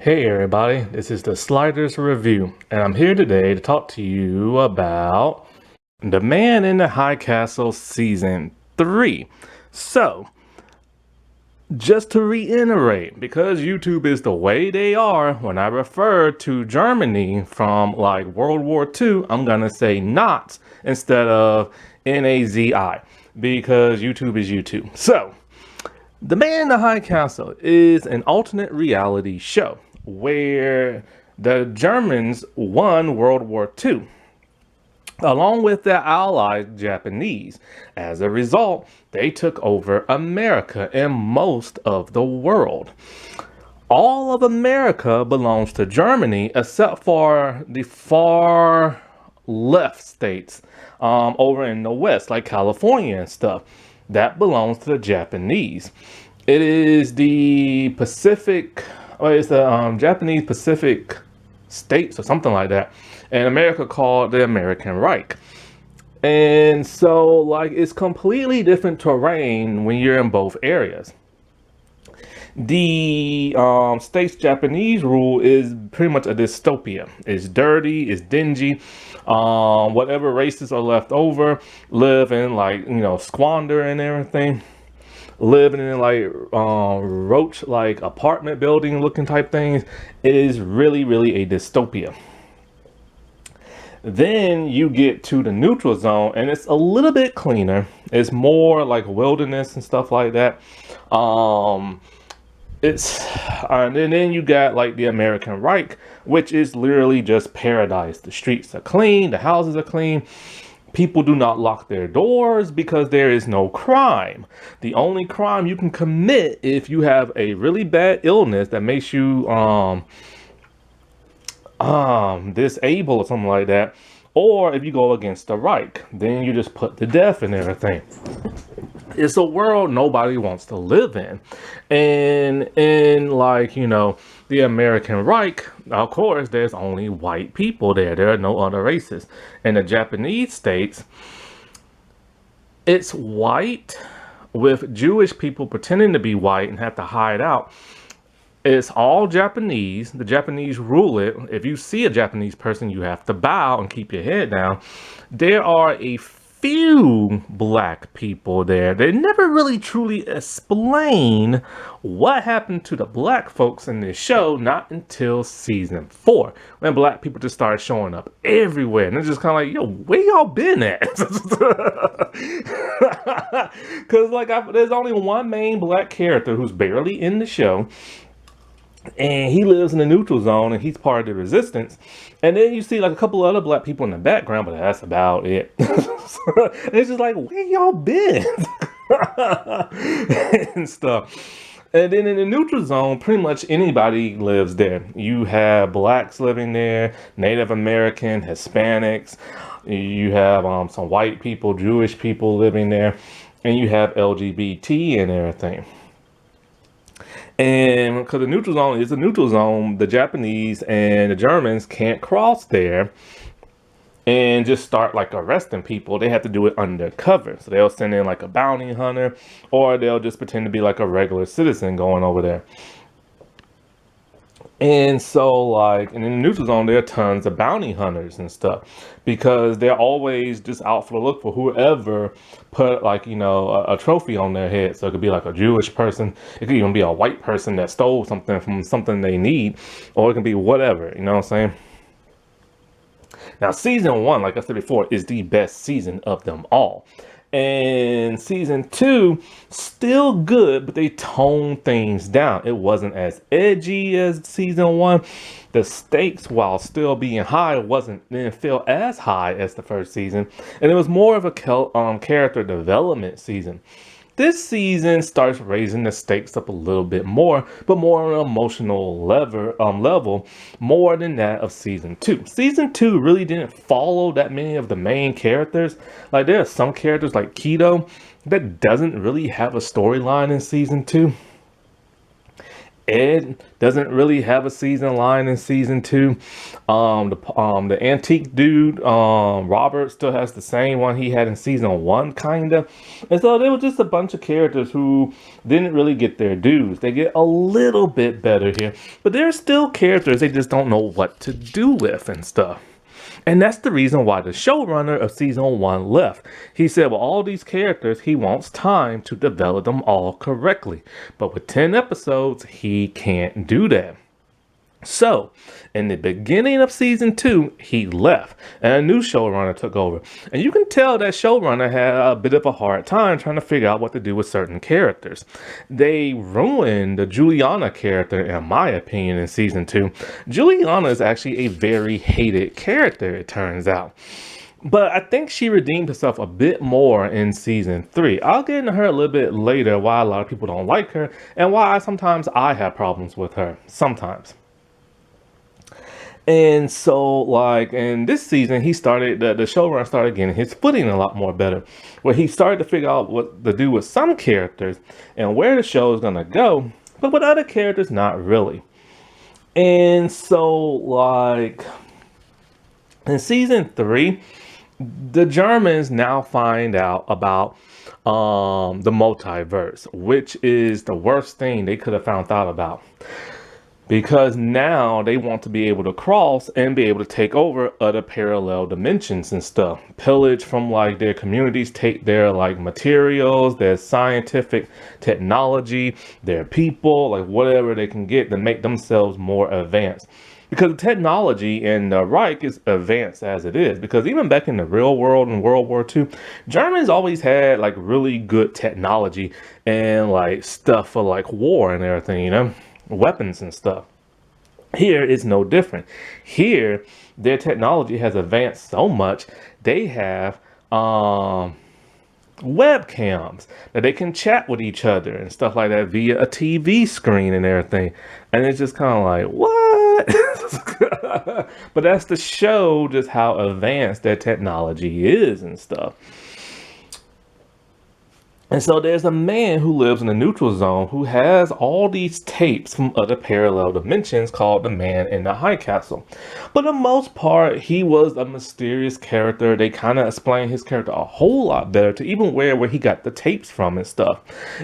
Hey everybody, this is the Sliders Review, and I'm here today to talk to you about The Man in the High Castle Season 3. So, just to reiterate, because YouTube is the way they are, when I refer to Germany from like World War II, I'm gonna say Nazi instead of Nazi, because YouTube is YouTube. So, the Man in the High Castle is an alternate reality show where the Germans won World War II, along with their allies, Japanese. As a result, they took over America and most of the world. All of America belongs to Germany except for the far left states over in the west, like California and stuff. That belongs to the Japanese. It is the Pacific, or it's the Japanese Pacific states or something like that. And America called the American Reich. And so, like, it's completely different terrain when you're in both areas. The state's Japanese rule is pretty much a dystopia. It's dirty, it's dingy. Whatever races are left over live in like, squander and everything. Living in like roach like apartment building looking type things. It is really, really a dystopia. Then you get to the neutral zone and it's a little bit cleaner. It's more like wilderness and stuff like that. It's and then you got like the American Reich, which is literally just paradise. The streets are clean, the houses are clean. People do not lock their doors because there is no crime. The only crime you can commit if you have a really bad illness that makes you disabled or something like that, or if you go against the Reich, then you just put to death and everything. It's a world nobody wants to live in. And in like, the American Reich, of course, there's only white people there. There are no other races. In the Japanese states, it's white with Jewish people pretending to be white and have to hide out. It's all Japanese. The Japanese rule it. If you see a Japanese person, you have to bow and keep your head down. There are a few black people there. They never really truly explain what happened to the black folks in this show, not until season 4, when black people just started showing up everywhere. And it's just kind of like, yo, where y'all been at? Because there's only one main black character who's barely in the show. And he lives in the neutral zone and he's part of the resistance. And then you see like a couple other black people in the background, but that's about it. It's just like, where y'all been? And stuff. And then in the neutral zone, pretty much anybody lives there. You have blacks living there, Native American, Hispanics. You have some white people, Jewish people living there. And you have LGBT and everything. And because the neutral zone is a neutral zone, the Japanese and the Germans can't cross there and just start like arresting people. They have to do it undercover. So they'll send in like a bounty hunter, or they'll just pretend to be like a regular citizen going over there. And so like, and in the neutral zone, there are tons of bounty hunters and stuff because they're always just out for the look for whoever put like, a trophy on their head. So it could be like a Jewish person. It could even be a white person that stole something from something they need, or it can be whatever, you know what I'm saying? Now, season 1, like I said before, is the best season of them all. And season 2, still good, but they toned things down. It wasn't as edgy as season 1. The stakes, while still being high, didn't feel as high as the first season. And it was more of a character development season. This season starts raising the stakes up a little bit more, but more on an emotional level, more than that of season 2. Season 2 really didn't follow that many of the main characters. Like there are some characters like Keto that doesn't really have a storyline in season 2. Ed doesn't really have a season line in season 2. The antique dude, Robert, still has the same one he had in season 1, kinda. And so there were just a bunch of characters who didn't really get their dues. They get a little bit better here, but they're still characters they just don't know what to do with and stuff. And that's the reason why the showrunner of season 1 left. He said, well, all these characters, he wants time to develop them all correctly. But with 10 episodes, he can't do that. So, in the beginning of season 2, he left and a new showrunner took over. And you can tell that showrunner had a bit of a hard time trying to figure out what to do with certain characters. They ruined the Juliana character, in my opinion, in season 2. Juliana is actually a very hated character, it turns out. But I think she redeemed herself a bit more in season 3. I'll get into her a little bit later, why a lot of people don't like her and why sometimes I have problems with her. Sometimes. And so, like, in this season, the showrunner started getting his footing a lot more better, where he started to figure out what to do with some characters and where the show is going to go, but with other characters, not really. And so, like, in season 3, the Germans now find out about the multiverse, which is the worst thing they could have found out about. Because now they want to be able to cross and be able to take over other parallel dimensions and stuff. Pillage from like their communities, take their like materials, their scientific technology, their people, like whatever they can get to make themselves more advanced. Because the technology in the Reich is advanced as it is. Because even back in the real world in World War II, Germans always had like really good technology and like stuff for like war and everything, you know? Weapons and stuff. Here it's no different. Here their technology has advanced so much they have webcams that they can chat with each other and stuff like that via a TV screen and everything. And it's just kind of like, what? But that's to show just how advanced their technology is and stuff. And so there's a man who lives in the neutral zone who has all these tapes from other parallel dimensions called the Man in the High Castle. But for the most part, he was a mysterious character. They kind of explained his character a whole lot better to even where he got the tapes from and stuff.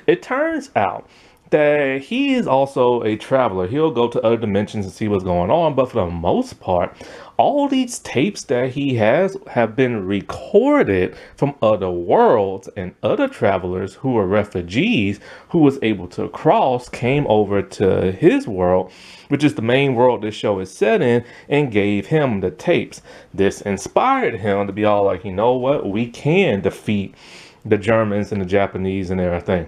It turns out that he is also a traveler. He'll go to other dimensions and see what's going on. But for the most part, all these tapes that he has have been recorded from other worlds, and other travelers who were refugees who was able to cross came over to his world, which is the main world this show is set in, and gave him the tapes. This inspired him to be all like, you know what, we can defeat the Germans and the Japanese and everything.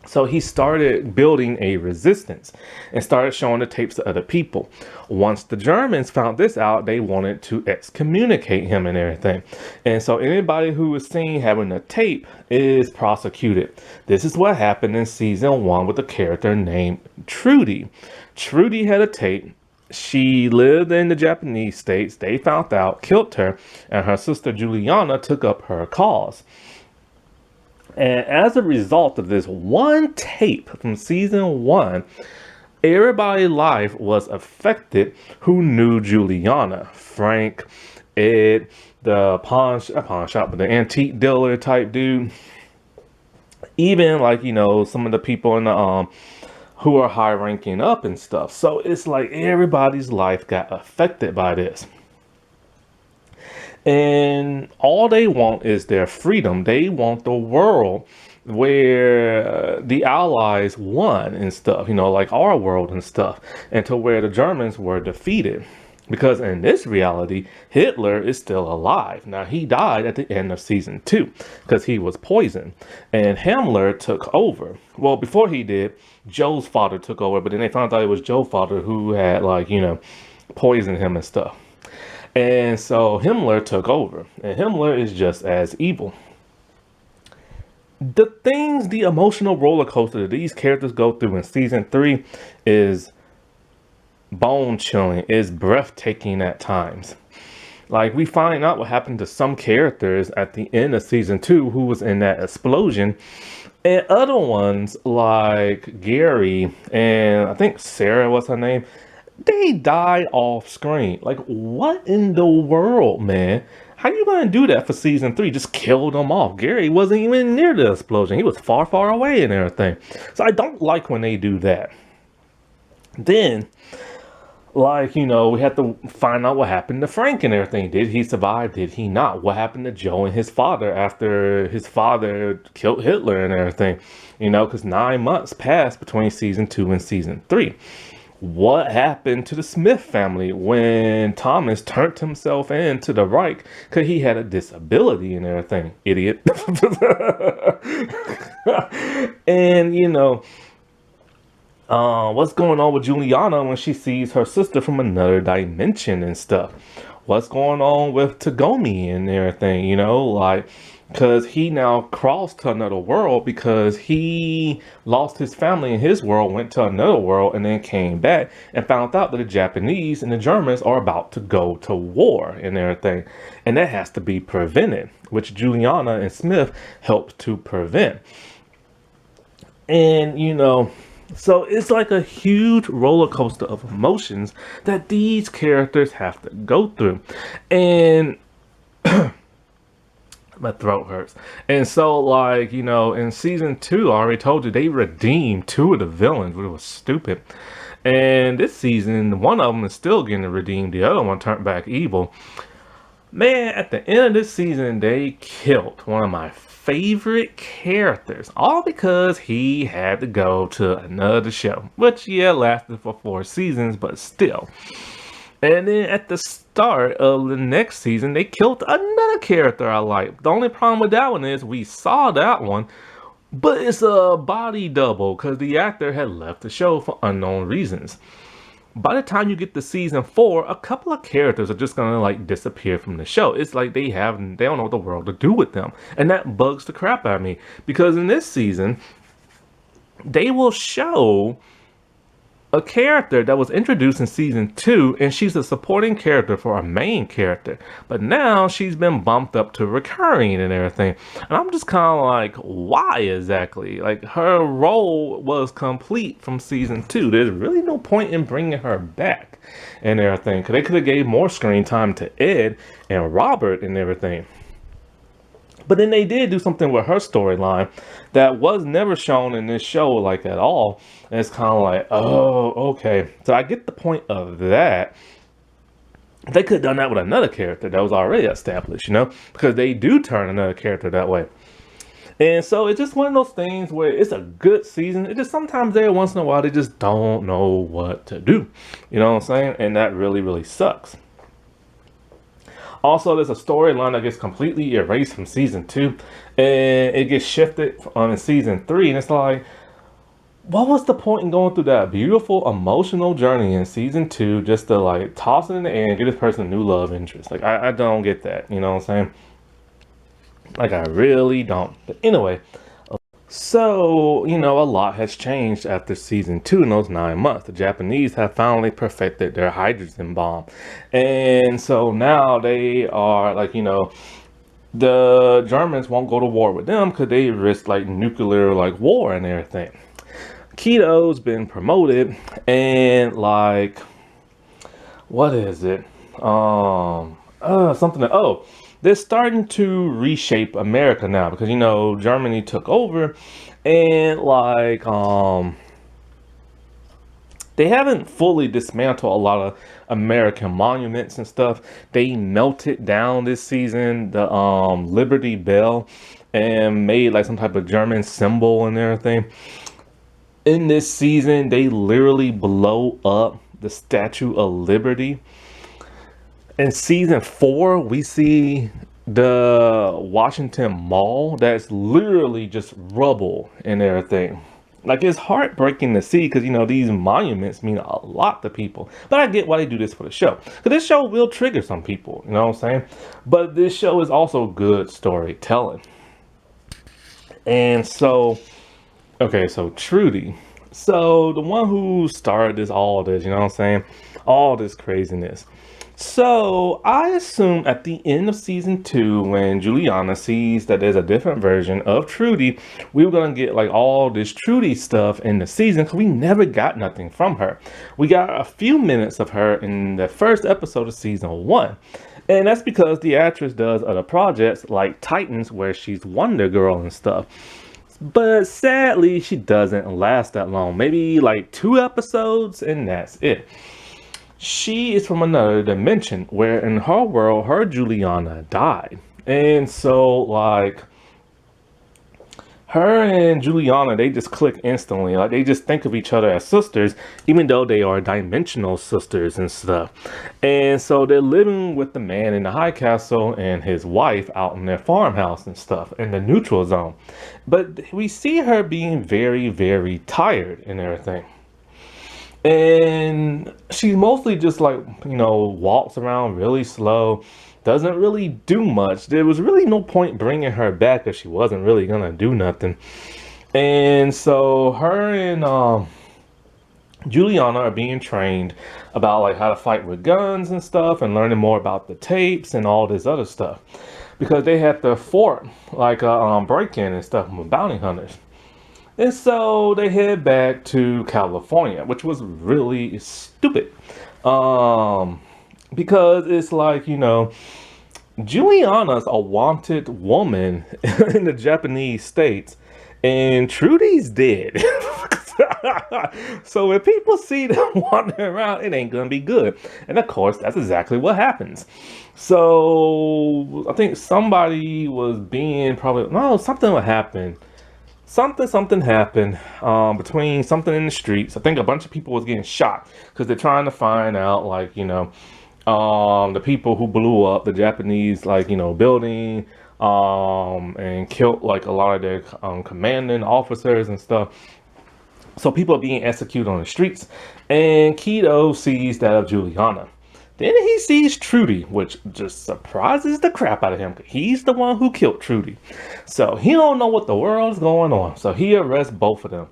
So he started building a resistance and started showing the tapes to other people. Once the Germans found this out, they wanted to excommunicate him and everything. And so anybody who was seen having a tape is prosecuted. This is what happened in season 1 with a character named Trudy. Trudy had a tape. She lived in the Japanese states. They found out, killed her, and her sister Juliana took up her cause. And as a result of this one tape from season 1, everybody's life was affected who knew Juliana. Frank, Ed, the pawn shop, but the antique dealer type dude. Even like, you know, some of the people in the who are high ranking up and stuff. So it's like everybody's life got affected by this. And all they want is their freedom. They want the world where the Allies won and stuff, you know, like our world and stuff, and to where the Germans were defeated. Because in this reality, Hitler is still alive. Now, he died at the end of season 2 because he was poisoned, and Himmler took over. Well, before he did, Joe's father took over, but then they found out it was Joe's father who had, like, you know, poisoned him and stuff. And so Himmler took over, and Himmler is just as evil. The emotional roller coaster that these characters go through in season 3 is bone chilling, is breathtaking at times. Like, we find out what happened to some characters at the end of season 2 who was in that explosion And other ones like Gary and I think Sarah was her name, they died off screen. Like, what in the world, man? How you gonna do that for season three? Just kill them off. Gary wasn't even near the explosion. He was far, far away and everything. So I don't like when they do that. Then, like, we had to find out what happened to Frank and everything. Did he survive? Did he not? What happened to Joe and his father after his father killed Hitler and everything? Because 9 months passed between season two and season three. What happened to the Smith family when Thomas turned himself in to the Reich because he had a disability and everything? Idiot. And, what's going on with Juliana when she sees her sister from another dimension and stuff? What's going on with Tagomi and everything, like, because he now crossed to another world because he lost his family in his world, went to another world, and then came back and found out that the Japanese and the Germans are about to go to war and everything. And that has to be prevented, which Juliana and Smith helped to prevent. And, so it's like a huge roller coaster of emotions that these characters have to go through. And my throat hurts. And so, like, in season two, I already told you, they redeemed two of the villains, which was stupid. And this season, one of them is still getting redeemed. The other one turned back evil. Man, at the end of this season, they killed one of my favorite characters, all because he had to go to another show, which, yeah, lasted for 4 seasons, but still. And then at the start of the next season, they killed another character I like. The only problem with that one is we saw that one, but it's a body double because the actor had left the show for unknown reasons. By the time you get to season 4, a couple of characters are just gonna like disappear from the show. It's like they don't know what the world to do with them. And that bugs the crap out of me. Because in this season, they will show a character that was introduced in season 2, and she's a supporting character for a main character. But now she's been bumped up to recurring and everything. And I'm just kind of like, why exactly? Like, her role was complete from season 2. There's really no point in bringing her back and everything. Because they could have gave more screen time to Ed and Robert and everything. But then they did do something with her storyline that was never shown in this show, like, at all. And it's kind of like, oh, okay. So I get the point of that. They could have done that with another character that was already established, because they do turn another character that way. And so it's just one of those things where it's a good season. It just sometimes there once in a while, they just don't know what to do. You know what I'm saying? And that really, really sucks. Also, there's a storyline that gets completely erased from season 2, and it gets shifted in season 3, and it's like, what was the point in going through that beautiful emotional journey in season 2 just to like toss it in the air and get this person a new love interest? Like, I don't get that, you know what I'm saying? Like, I really don't. But anyway, so, a lot has changed after season 2 in those 9 months. The Japanese have finally perfected their hydrogen bomb. And so now they are like, the Germans won't go to war with them because they risk like nuclear like war and everything. Keto's been promoted and like, what is it? Something that, they're starting to reshape America now because, Germany took over and like, they haven't fully dismantled a lot of American monuments and stuff. They melted down this season the Liberty Bell and made like some type of German symbol and everything. In this season, they literally blow up the Statue of Liberty. In season 4, we see the Washington Mall that's literally just rubble and everything. Like, it's heartbreaking to see because, these monuments mean a lot to people. But I get why they do this for the show. Because this show will trigger some people, you know what I'm saying? But this show is also good storytelling. And so, okay, so Trudy. So the one who started all this, you know what I'm saying? All this craziness. So I assume at the end of season two, when Juliana sees that there's a different version of Trudy, we were gonna get like all this Trudy stuff in the season because we never got nothing from her. We got a few minutes of her in the first episode of season one. And that's because the actress does other projects like Titans, where she's Wonder Girl and stuff. But sadly, she doesn't last that long. Maybe like 2 episodes, and that's it. She is from another dimension where in her world, her Juliana died. And so, like, her and Juliana, they just click instantly. Like, they just think of each other as sisters, even though they are dimensional sisters and stuff. And so they're living with the man in the high castle and his wife out in their farmhouse and stuff in the neutral zone. But we see her being very, very tired and everything. And she mostly just like, walks around really slow, doesn't really do much. There was really no point bringing her back if she wasn't really gonna do nothing. And so her and Juliana are being trained about like how to fight with guns and stuff and learning more about the tapes and all this other stuff. Because they had to fort like a break-in and stuff with bounty hunters. And so they head back to California, which was really stupid. Because it's like, Juliana's a wanted woman in the Japanese states, and Trudy's dead. So if people see them wandering around, it ain't gonna be good. And of course, that's exactly what happens. So I think somebody was being something would happen. Something happened between something in the streets. I think a bunch of people was getting shot because they're trying to find out, like, the people who blew up the Japanese, building, and killed like a lot of their commanding officers and stuff. So people are being executed on the streets, and Kido sees that of Juliana. Then he sees Trudy, which just surprises the crap out of him. He's the one who killed Trudy. So he don't know what the world's going on. So he arrests both of them.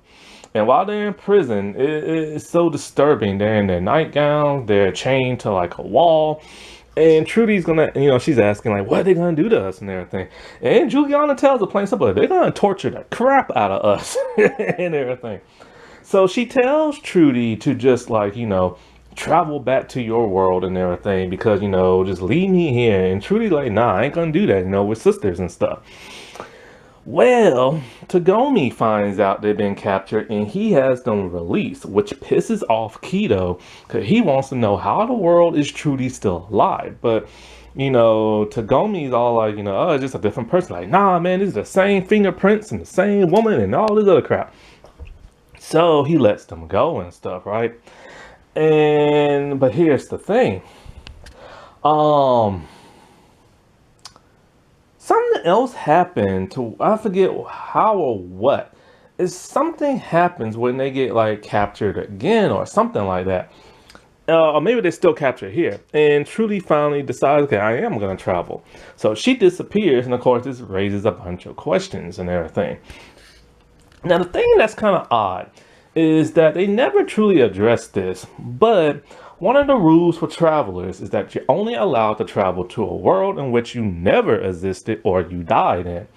And while they're in prison, it's so disturbing. They're in their nightgowns. They're chained to like a wall. And Trudy's gonna, she's asking like, what are they gonna do to us and everything? And Juliana tells her plain simple, they're gonna torture the crap out of us and everything. So she tells Trudy to just like, travel back to your world and everything because, just leave me here. And Trudy like, nah, I ain't gonna do that, we're sisters and stuff. Well, Tagomi finds out they've been captured and he has them released, which pisses off Kido because he wants to know how the world is Trudy still alive. But, Tagomi's all like, oh, it's just a different person. Like, nah, man, these are the same fingerprints and the same woman and all this other crap. So he lets them go and stuff, right? But here's the thing. Something else happened to, I forget how or what. Is something happens when they get like captured again or something like that. Or maybe they're still captured here. And Trudy finally decides, okay, I am going to travel. So she disappears, and of course this raises a bunch of questions and everything. Now the thing that's kind of odd is that they never truly addressed this, but one of the rules for travelers is that you're only allowed to travel to a world in which you never existed or you died in.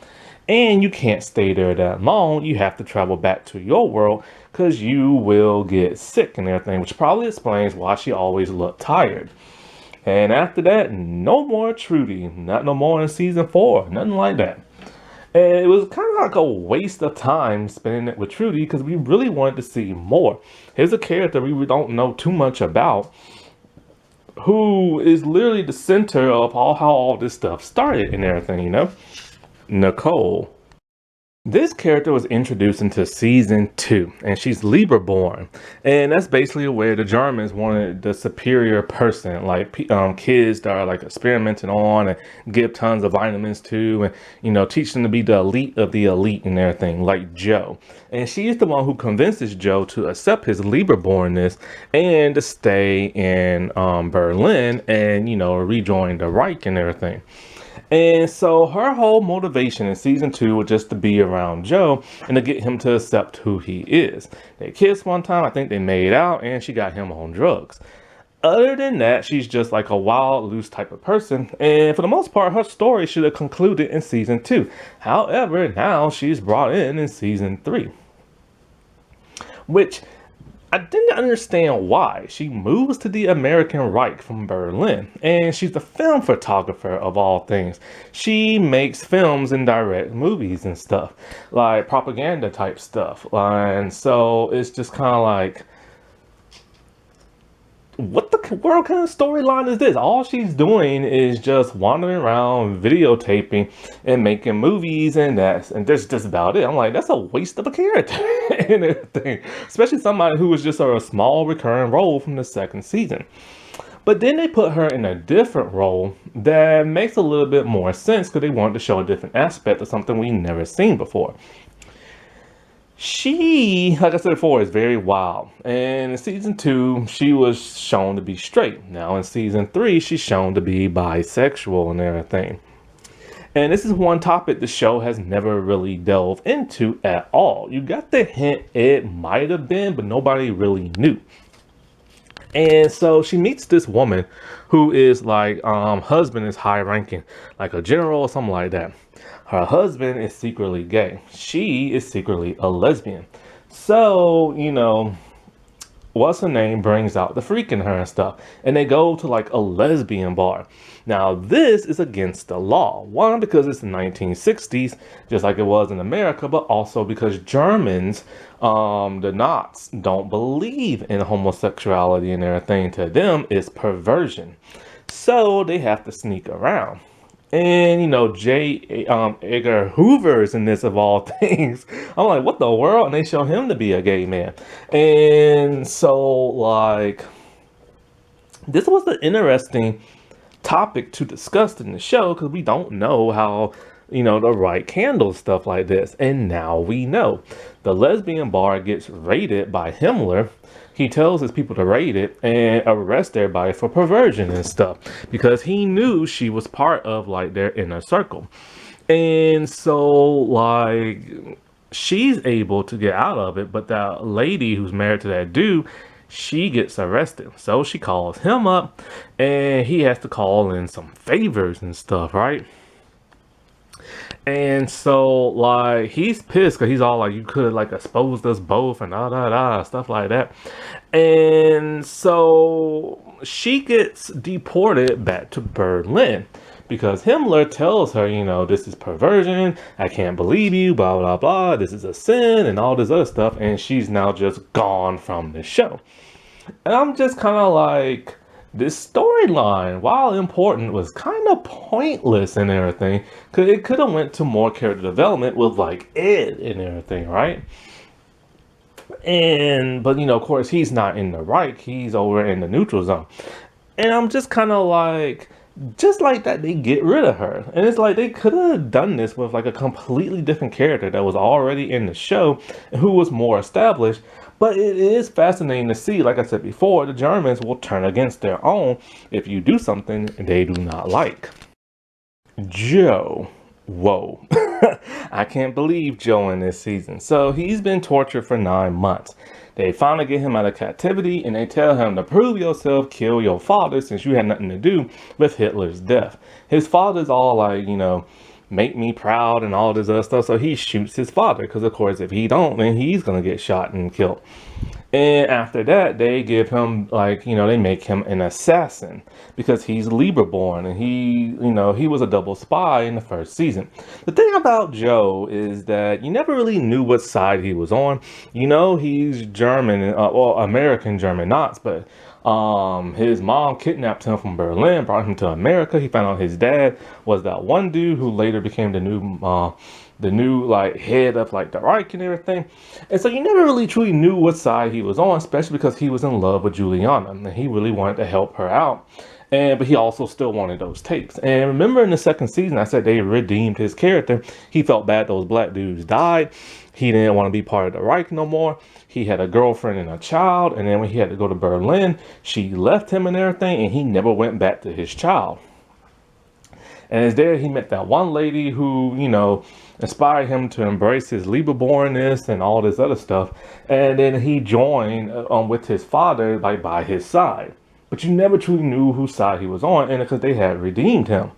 And you can't stay there that long. You have to travel back to your world because you will get sick and everything, which probably explains why she always looked tired. And after that, no more Trudy, not no more in season 4, nothing like that. And it was kind of like a waste of time spending it with Trudy because we really wanted to see more. Here's a character we don't know too much about, who is literally the center of how all this stuff started and everything, Nicole. This character was introduced into season 2, and she's Libra born, and that's basically where the Germans wanted the superior person, like kids that are like experimenting on and give tons of vitamins to, and teach them to be the elite of the elite and everything, like Joe. And she is the one who convinces Joe to accept his Libra bornness and to stay in Berlin and rejoin the Reich and everything. And so her whole motivation in season 2 was just to be around Joe and to get him to accept who he is. They kissed one time, I think they made out, and she got him on drugs. Other than that, she's just like a wild, loose type of person. And for the most part, her story should have concluded in season 2. However, now she's brought in season 3. Which I didn't understand why. She moves to the American Reich from Berlin, and she's a film photographer of all things. She makes films and direct movies and stuff, like propaganda type stuff. And so it's just kind of like, what the world kind of storyline is this? All she's doing is just wandering around, videotaping, and making movies, and that's just about it. I'm like, that's a waste of a character and everything, especially somebody who was just a small recurring role from the second season. But then they put her in a different role that makes a little bit more sense because they wanted to show a different aspect of something we never seen before. She, like I said before, is very wild. And in season 2, she was shown to be straight. Now in season 3, she's shown to be bisexual and everything. And this is one topic the show has never really delved into at all. You got the hint it might have been, but nobody really knew. And so she meets this woman who is like, husband is high ranking, like a general or something like that. Her husband is secretly gay. She is secretly a lesbian. So, what's her name brings out the freak in her and stuff. And they go to like a lesbian bar. Now, this is against the law. One, because it's the 1960s, just like it was in America, but also because Germans, the Nazis, don't believe in homosexuality and everything. To them, it's perversion. So they have to sneak around. And, J. Edgar Hoover's in this of all things. I'm like, what the world? And they show him to be a gay man. And so, like, this was an interesting topic to discuss in the show because we don't know how, the right handles stuff like this. And now we know. The lesbian bar gets raided by Himmler. He tells his people to raid it and arrest everybody for perversion and stuff because he knew she was part of like their inner circle. And so like she's able to get out of it, but that lady who's married to that dude, she gets arrested. So she calls him up and he has to call in some favors and stuff, right? And so, like, he's pissed because he's all like, you could have, like, exposed us both and stuff like that. And so she gets deported back to Berlin because Himmler tells her, this is perversion. I can't believe you, blah, blah, blah. This is a sin and all this other stuff. And she's now just gone from the show. And I'm just kind of like, this storyline, while important, was kind of pointless and everything, because it could have went to more character development with like Ed and everything, right? But of course, he's not in the Reich, he's over in the neutral zone. And I'm just kind of like, just like that, they get rid of her. And it's like they could have done this with like a completely different character that was already in the show and who was more established. But it is fascinating to see, like I said before, the Germans will turn against their own if you do something they do not like. Joe. Whoa. I can't believe Joe in this season. So he's been tortured for 9 months. They finally get him out of captivity and they tell him to prove yourself, kill your father since you had nothing to do with Hitler's death. His father's all like, make me proud and all this other stuff. So he shoots his father because, of course, if he don't, then he's going to get shot and killed. And after that, they give him like, they make him an assassin because he's Lieberborn and he was a double spy in the first season. The thing about Joe is that you never really knew what side he was on. He's German, American German Nazi, but his mom kidnapped him from Berlin, brought him to America. He found out his dad was that one dude who later became the new like head of like the Reich and everything. And so you never really truly knew what side he was on, especially because he was in love with Juliana and he really wanted to help her out. But he also still wanted those tapes. And remember in the second season, I said they redeemed his character. He felt bad those black dudes died. He didn't want to be part of the Reich no more. He had a girlfriend and a child. And then when he had to go to Berlin, she left him and everything. And he never went back to his child. And as there, he met that one lady who, inspired him to embrace his Lieberbornness and all this other stuff. And then he joined with his father, like by his side. but you never truly knew whose side he was on, and because they had redeemed him.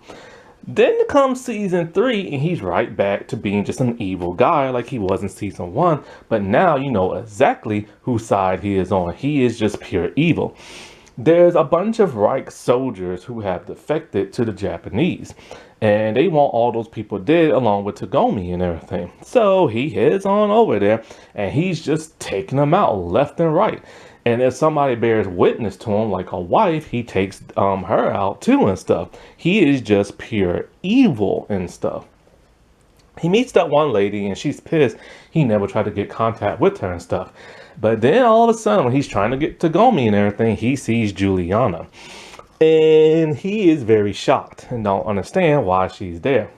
Then comes season 3, and he's right back to being just an evil guy like he was in season 1. But now you know exactly whose side he is on. He is just pure evil. There's a bunch of Reich soldiers who have defected to the Japanese, and they want all those people dead along with Tagomi and everything. So he heads on over there, and he's just taking them out left and right. And if somebody bears witness to him, like a wife, he takes her out too and stuff. He is just pure evil and stuff. He meets that one lady and she's pissed he never tried to get contact with her and stuff. But then all of a sudden, when he's trying to get to Gomi and everything, he sees Juliana. And he is very shocked and don't understand why she's there.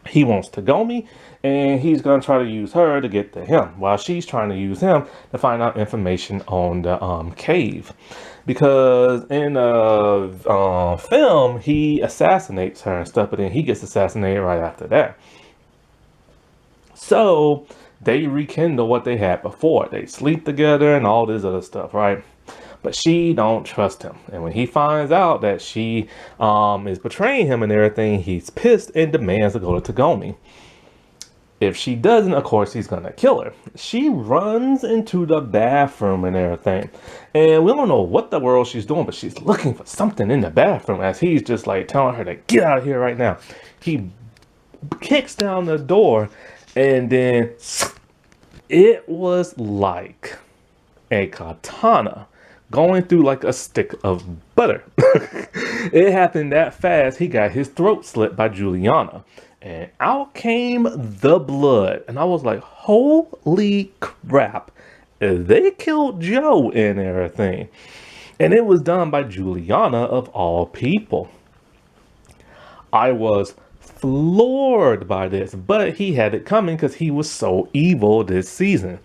He wants Tagomi, and he's going to try to use her to get to him, while she's trying to use him to find out information on the cave. Because in the film, he assassinates her and stuff, but then he gets assassinated right after that. So they rekindle what they had before. They sleep together and all this other stuff, right? But she don't trust him. And when he finds out that she is betraying him and everything, he's pissed and demands to go to Tagomi. If she doesn't, of course, he's going to kill her. She runs into the bathroom and everything. And we don't know what the world she's doing, but she's looking for something in the bathroom as he's just like telling her to get out of here right now. He kicks down the door, and then it was like a katana going through like a stick of butter. It happened that fast. He got his throat slit by Juliana, and out came the blood. And I was like, holy crap, they killed Joe and everything. And it was done by Juliana of all people. I was floored by this, but he had it coming because he was so evil this season.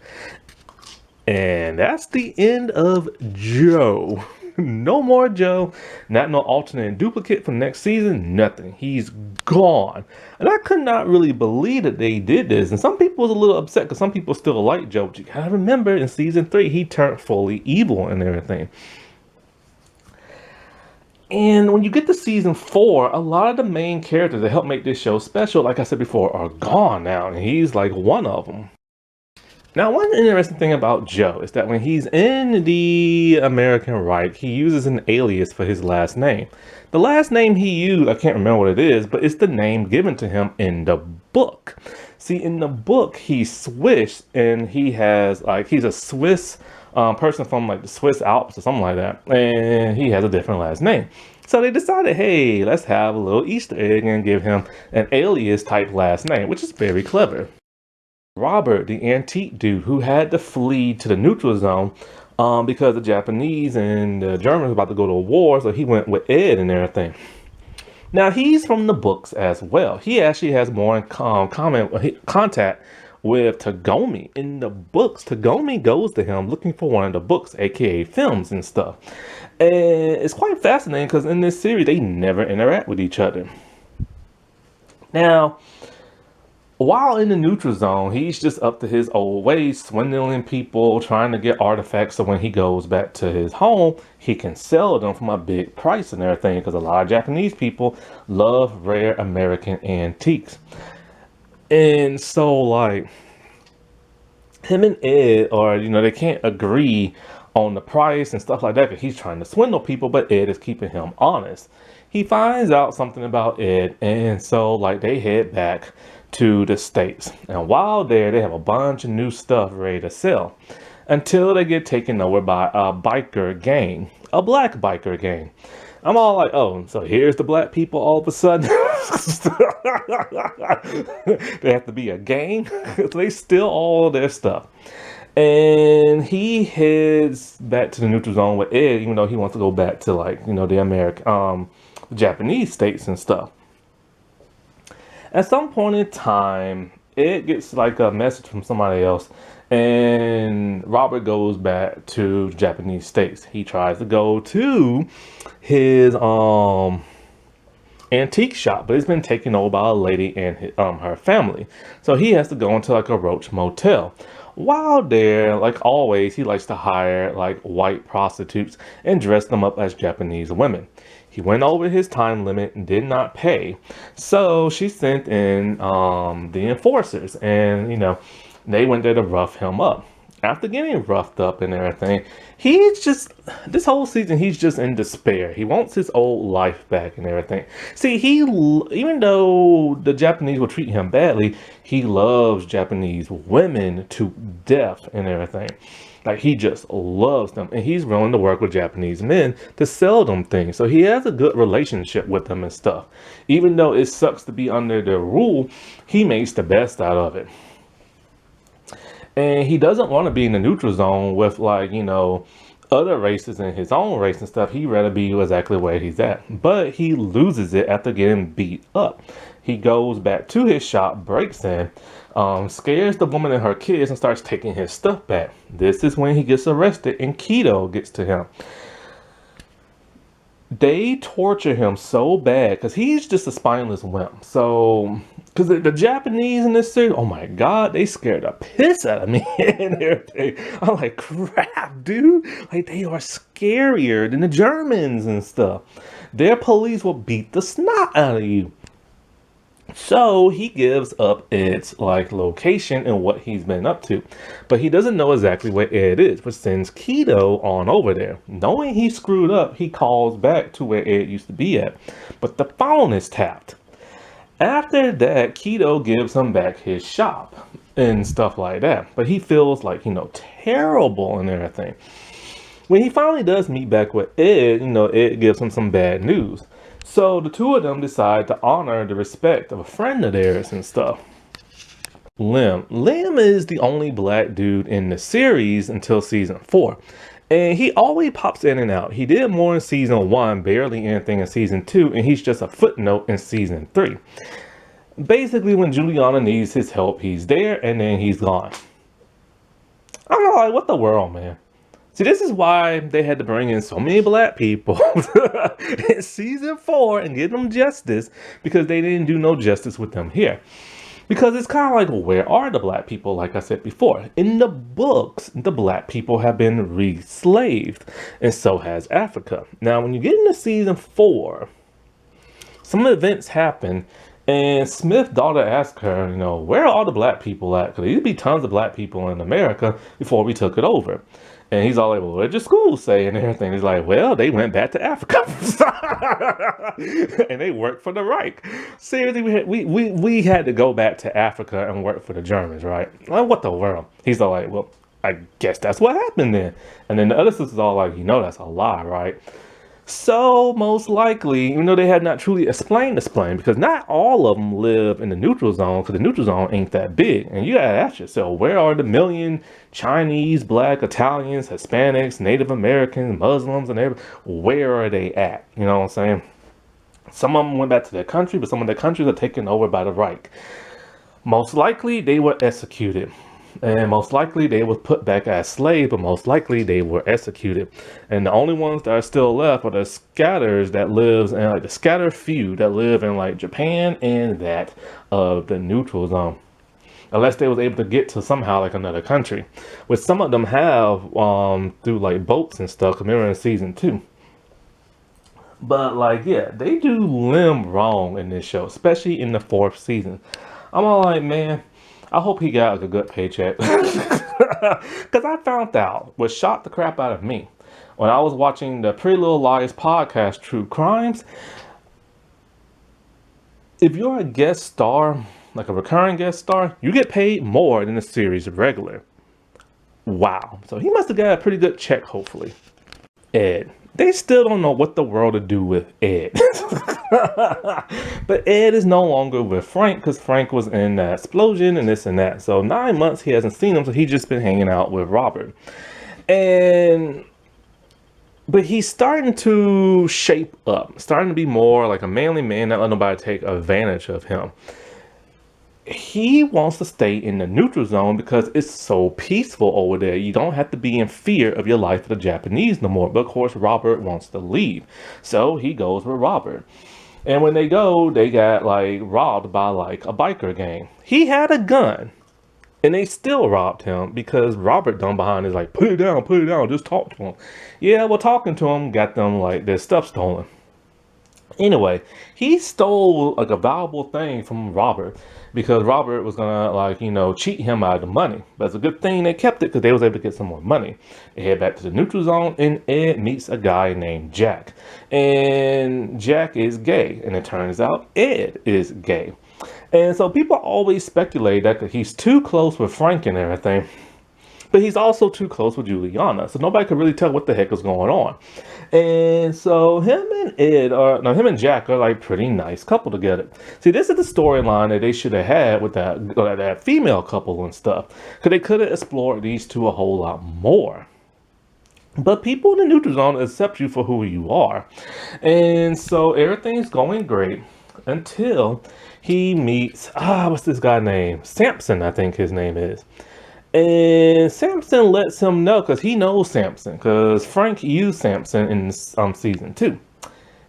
And that's the end of Joe. No more Joe. Not no alternate and duplicate for next season. Nothing. He's gone. And I could not really believe that they did this. And some people was a little upset because some people still like Joe. But you gotta remember, in season 3, he turned fully evil and everything. And when you get to season 4, a lot of the main characters that help make this show special, like I said before, are gone now. And he's like one of them. Now, one interesting thing about Joe is that when he's in the American Reich, he uses an alias for his last name. The last name he used, I can't remember what it is, but it's the name given to him in the book. See, in the book, he's Swiss, and he has, like, he's a Swiss person from, like, the Swiss Alps or something like that, and he has a different last name. So they decided, hey, let's have a little Easter egg and give him an alias type last name, which is very clever. Robert, the antique dude who had to flee to the neutral zone because the Japanese and the Germans were about to go to war, so he went with Ed and everything. Now, he's from the books as well. He actually has more in contact with Tagomi in the books. Tagomi goes to him looking for one of the books, aka films and stuff. And it's quite fascinating because in this series, they never interact with each other. Now, while in the neutral zone, he's just up to his old ways, swindling people, trying to get artifacts so when he goes back to his home, he can sell them from a big price and everything, because a lot of Japanese people love rare American antiques. And so, like, him and Ed are, they can't agree on the price and stuff like that because he's trying to swindle people, but Ed is keeping him honest. He finds out something about Ed, and so, like, they head back to the States. And while there, they have a bunch of new stuff ready to sell until they get taken over by a biker gang, a black biker gang. I'm all like, oh, so here's the black people all of a sudden. They have to be a gang. So they steal all their stuff. And he heads back to the neutral zone with Ed, even though he wants to go back to, like, the American, Japanese states and stuff. At some point in time, Ed gets like a message from somebody else, and Robert goes back to the Japanese states. He tries to go to his antique shop, but it's been taken over by a lady and her family. So he has to go into like a roach motel. While there, like always, he likes to hire like white prostitutes and dress them up as Japanese women. He went over his time limit and did not pay, so she sent in the enforcers, and they went there to rough him up. After getting roughed up and everything, he's just, this whole season, he's just in despair. He wants his old life back and everything. See, even though the Japanese will treat him badly, he loves Japanese women to death and everything. Like, he just loves them, and he's willing to work with Japanese men to sell them things. So he has a good relationship with them and stuff. Even though it sucks to be under their rule, he makes the best out of it. And he doesn't want to be in the neutral zone with, like, other races and his own race and stuff. He'd rather be exactly where he's at. But he loses it after getting beat up. He goes back to his shop, breaks in, scares the woman and her kids, and starts taking his stuff back. This is when he gets arrested and Kido gets to him. They torture him so bad because he's just a spineless wimp. So, because the Japanese in this series, oh my God, they scared the piss out of me and everything. I'm like, crap, dude. Like, they are scarier than the Germans and stuff. Their police will beat the snot out of you. So he gives up Ed's like location and what he's been up to, but he doesn't know exactly where Ed is, which sends Kido on over there. Knowing he screwed up, he calls back to where Ed used to be at, but the phone is tapped. After that, Kido gives him back his shop and stuff like that, but he feels like, terrible and everything. When he finally does meet back with Ed, Ed gives him some bad news. So the two of them decide to honor the respect of a friend of theirs and stuff. Lim is the only black dude in the series until season 4. And he always pops in and out. He did more in season 1, barely anything in season 2, and he's just a footnote in season 3. Basically, when Juliana needs his help, he's there, and then he's gone. I'm like, what the world, man? See, this is why they had to bring in so many black people in season 4 and give them justice, because they didn't do no justice with them here. Because it's kind of like, well, where are the black people? Like I said before, in the books, the black people have been re-slaved, and so has Africa. Now, when you get into season 4, some events happen, and Smith's daughter asked her, where are all the black people at? Because there used to be tons of black people in America before we took it over. And he's all like, well, what did your school say? And everything. He's like, well, they went back to Africa. And they worked for the Reich. Seriously, we had to go back to Africa and work for the Germans, right? Like, what the world? He's all like, well, I guess that's what happened then. And then the other sisters all like, that's a lie, right? So most likely, even though they had not truly explained, because not all of them live in the neutral zone, because the neutral zone ain't that big. And you gotta ask yourself, where are the million Chinese, black, Italians, Hispanics, Native Americans, Muslims, and everything? Where are they at? You know what I'm saying? Some of them went back to their country, but some of their countries are taken over by the Reich. Most likely, they were executed. And most likely they were put back as slaves, but most likely they were executed. And the only ones that are still left are the scatters that lives in, like, the scatter few that live in like Japan and that of the neutral zone. Unless they was able to get to somehow like another country, which some of them have through like boats and stuff. Remember in season 2. But like, yeah, they do Lim wrong in this show, especially in the 4th season. I'm all like, man, I hope he got like a good paycheck. Because I found out what shocked the crap out of me when I was watching the Pretty Little Liars podcast, True Crimes. If you're a guest star, like a recurring guest star, you get paid more than the series regular. Wow. So he must have got a pretty good check, hopefully. Ed. They still don't know what the world to do with Ed. But Ed is no longer with Frank because Frank was in that explosion and this and that. So 9 months he hasn't seen him, so he's just been hanging out with Robert. But he's starting to shape up, starting to be more like a manly man, not let nobody take advantage of him. He wants to stay in the neutral zone because it's so peaceful over there. You don't have to be in fear of your life for the Japanese no more. But of course, Robert wants to leave. So he goes with Robert. And when they go, they got like robbed by like a biker gang. He had a gun. And they still robbed him because Robert down behind is like, put it down, just talk to him. Yeah, well, talking to him got them like their stuff stolen. Anyway, he stole like a valuable thing from Robert because Robert was gonna like, cheat him out of the money. But it's a good thing they kept it because they was able to get some more money. They head back to the neutral zone and Ed meets a guy named Jack. And Jack is gay. And it turns out Ed is gay. And so people always speculate that he's too close with Frank and everything. But he's also too close with Juliana, so nobody could really tell what the heck is going on. And so him and Jack are like pretty nice couple together. See, this is the storyline that they should have had with that female couple and stuff, because they could have explored these two a whole lot more. But people in the neutral zone accept you for who you are, and so everything's going great until he meets what's this guy name? Samson, I think his name is. And Samson lets him know, because he knows Samson, because Frank used Samson in season 2.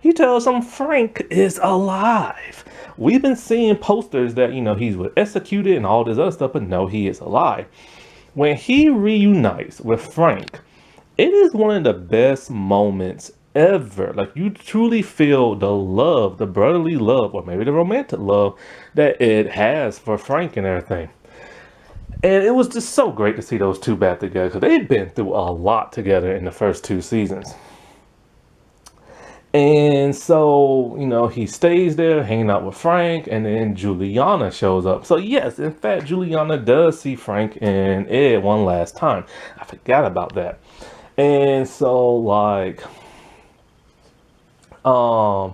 He tells him Frank is alive. We've been seeing posters that, he's executed and all this other stuff, but no, he is alive. When he reunites with Frank, it is one of the best moments ever. Like, you truly feel the love, the brotherly love, or maybe the romantic love that Ed has for Frank and everything. And it was just so great to see those two back together because they've been through a lot together in the first 2 seasons. And so, he stays there hanging out with Frank, and then Juliana shows up. So yes, in fact, Juliana does see Frank and Ed one last time. I forgot about that. And so like, Keto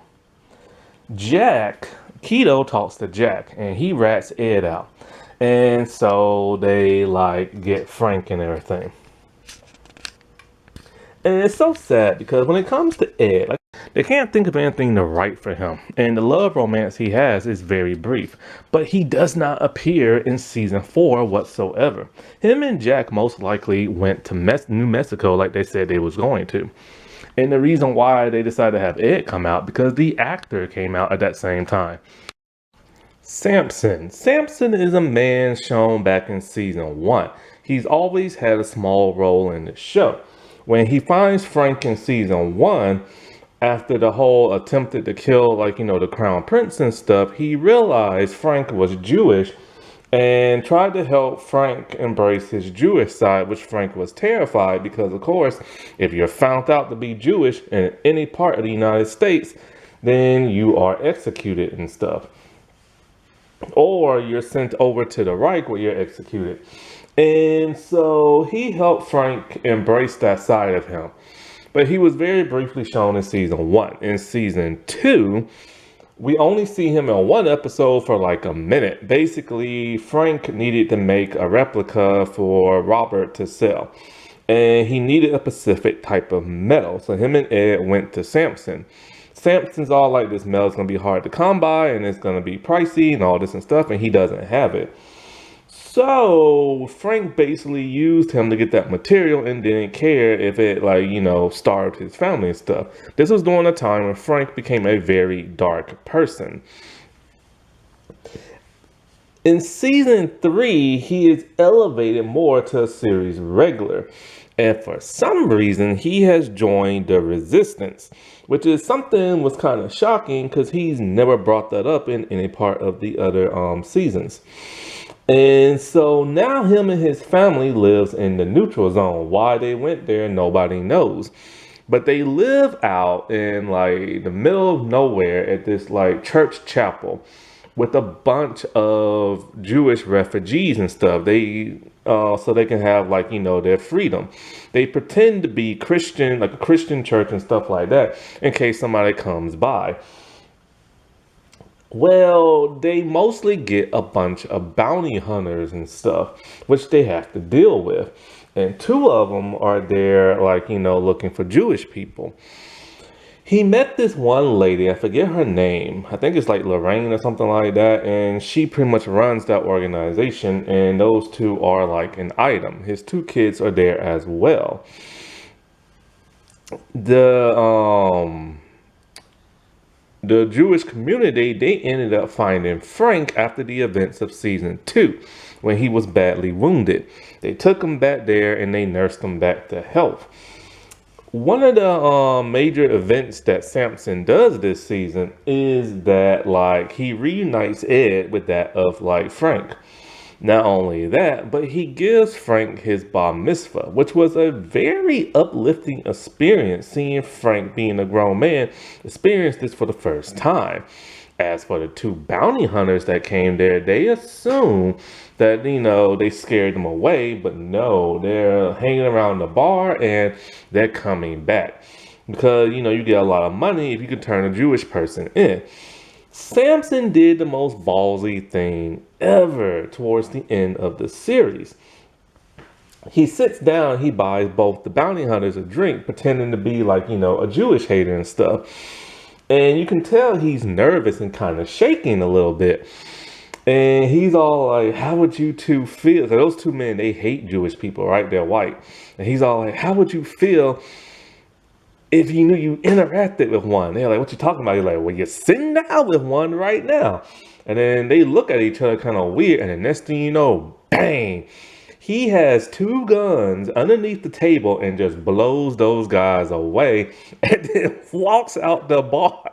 talks to Jack and he rats Ed out. And so they like get Frank and everything. And it's so sad because when it comes to Ed, like, they can't think of anything to write for him. And the love romance he has is very brief. But he does not appear in season 4 whatsoever. Him and Jack most likely went to New Mexico like they said they was going to. And the reason why they decided to have Ed come out, because the actor came out at that same time. Samson is a man shown back in season 1. He's always had a small role in the show. When he finds Frank in season 1, after the whole attempted to kill, the crown prince and stuff, he realized Frank was Jewish and tried to help Frank embrace his Jewish side, which Frank was terrified because, of course, if you're found out to be Jewish in any part of the United States, then you are executed and stuff. Or you're sent over to the Reich where you're executed. And so he helped Frank embrace that side of him. But he was very briefly shown in season 1. In season 2, we only see him in one episode for like a minute. Basically, Frank needed to make a replica for Robert to sell. And he needed a specific type of metal. So him and Ed went to Samson. Samson's all like, this metal's going to be hard to come by and it's going to be pricey and all this and stuff, and he doesn't have it. So Frank basically used him to get that material and didn't care if it starved his family and stuff. This was during a time when Frank became a very dark person. In season 3, he is elevated more to a series regular. And for some reason, he has joined the Resistance, which is something was kind of shocking because he's never brought that up in any part of the other seasons. And so now him and his family lives in the neutral zone. Why they went there, nobody knows. But they live out in the middle of nowhere at this church chapel with a bunch of Jewish refugees and stuff. They so they can have their freedom. They pretend to be Christian, like a Christian church and stuff like that, in case somebody comes by. Well, they mostly get a bunch of bounty hunters and stuff, which they have to deal with. And 2 of them are there, looking for Jewish people. He met this one lady, I forget her name. I think it's Lorraine or something like that. And she pretty much runs that organization. And those 2 are an item. His 2 kids are there as well. The Jewish community, they ended up finding Frank after the events of season 2. when he was badly wounded. They took him back there and they nursed him back to health. One of the major events that Samson does this season is that like he reunites Ed with that of like Frank. Not only that, but he gives Frank his bar mitzvah, which was a very uplifting experience seeing Frank being a grown man experience this for the first time. As for the two bounty hunters that came there, they assume that, they scared them away, but no, they're hanging around the bar and they're coming back. Because, you get a lot of money if you can turn a Jewish person in. Samson did the most ballsy thing ever towards the end of the series. He sits down, he buys both the bounty hunters a drink, pretending to be like, a Jewish hater and stuff. And you can tell he's nervous and kind of shaking a little bit. And he's all like, how would you two feel? So those two men, they hate Jewish people, right? They're white. And he's all like, how would you feel if you knew you interacted with one? They're like, what you talking about? You're like, well, you're sitting down with one right now. And then they look at each other kind of weird. And the next thing you know, bang, he has two guns underneath the table and just blows those guys away and then walks out the bar.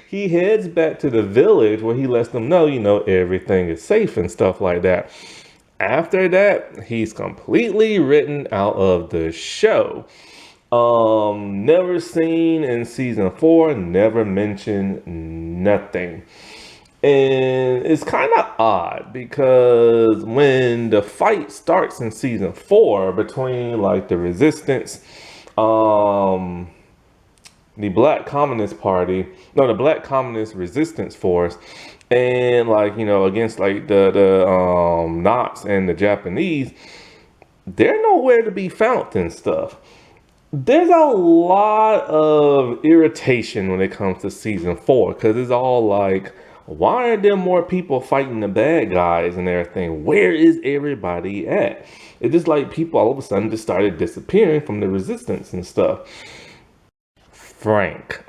He heads back to the village where he lets them know, everything is safe and stuff like that. After that, he's completely written out of the show. Never seen in season 4, never mentioned, nothing. And it's kind of odd because when the fight starts in season 4 between like the resistance, the Black Communist Resistance Force, and like, against like the Knots and the Japanese, they're nowhere to be found and stuff. There's a lot of irritation when it comes to season 4 because it's all like, why are there more people fighting the bad guys and everything? Where is everybody at? It's just like people all of a sudden just started disappearing from the resistance and stuff. Frank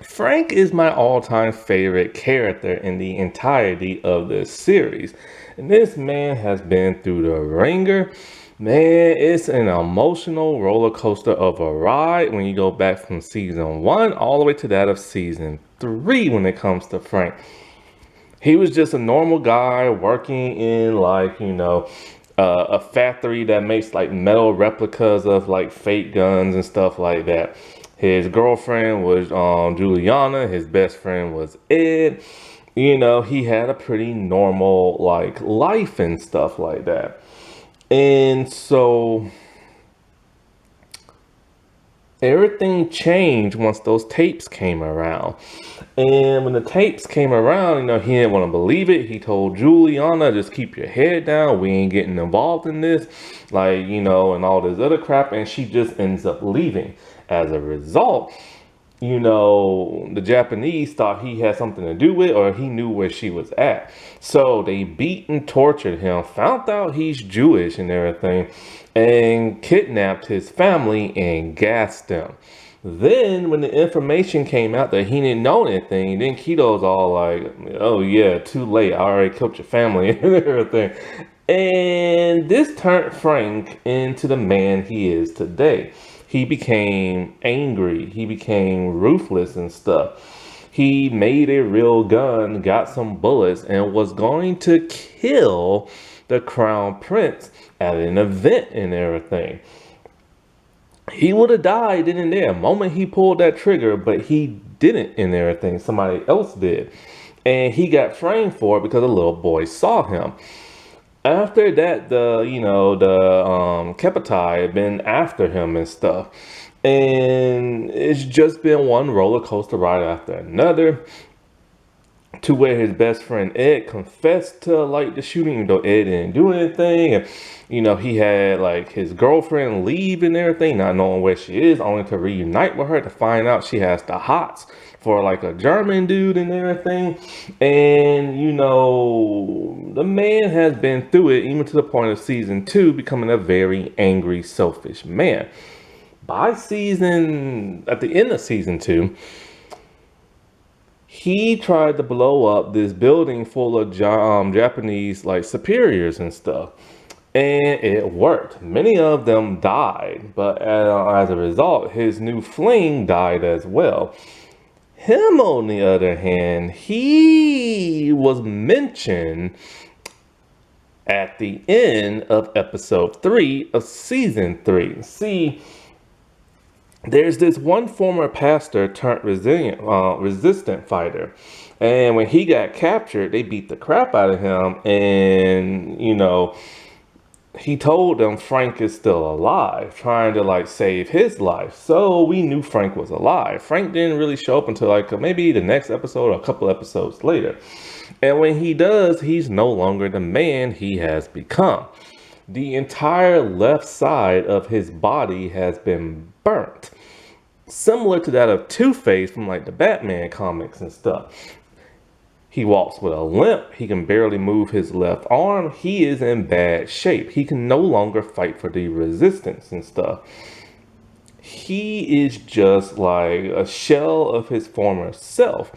is my all-time favorite character in the entirety of this series. And this man has been through the ringer. Man, it's an emotional roller coaster of a ride when you go back from season 1 all the way to that of season 3 when it comes to Frank. He was just a normal guy working in like, a factory that makes like metal replicas of like fake guns and stuff like that. His girlfriend was Juliana. His best friend was Ed. He had a pretty normal like life and stuff like that. And so everything changed once those tapes came around. And when the tapes came around, he didn't want to believe it. He told Juliana, just keep your head down. We ain't getting involved in this. Like, and all this other crap. And she just ends up leaving. As a result, the Japanese thought he had something to do with or he knew where she was at. So they beat and tortured him, found out he's Jewish and everything, and kidnapped his family and gassed them. Then when the information came out that he didn't know anything, then Keto's all like, oh yeah, too late. I already killed your family and everything. And this turned Frank into the man he is today. He became angry. He became ruthless and stuff. He made a real gun, got some bullets, and was going to kill the Crown Prince at an event and everything. He would have died then and there, the moment he pulled that trigger, but he didn't and everything. Somebody else did. And he got framed for it because a little boy saw him. After that, the Kepatai had been after him and stuff. And it's just been one roller coaster ride after another. To where his best friend Ed confessed to like the shooting, even though Ed didn't do anything. And, he had like his girlfriend leave and everything, not knowing where she is, only to reunite with her to find out she has the hots for like a German dude and everything. And, the man has been through it, even to the point of season 2, becoming a very angry, selfish man. At the end of season 2, He tried to blow up this building full of Japanese like superiors and stuff. And it worked. Many of them died, but as a result, his new fling died as well. Him, on the other hand, he was mentioned at the end of episode 3 of season 3. See, there's this one former pastor turned resistant fighter. And when he got captured, they beat the crap out of him. And, he told them Frank is still alive, trying to like save his life. So we knew Frank was alive. Frank didn't really show up until like maybe the next episode or a couple episodes later. And when he does, he's no longer the man he has become. The entire left side of his body has been burnt, similar to that of Two-Face from like the Batman comics and stuff. He walks with a limp. He can barely move his left arm. He is in bad shape. He can no longer fight for the resistance and stuff. He is just like a shell of his former self.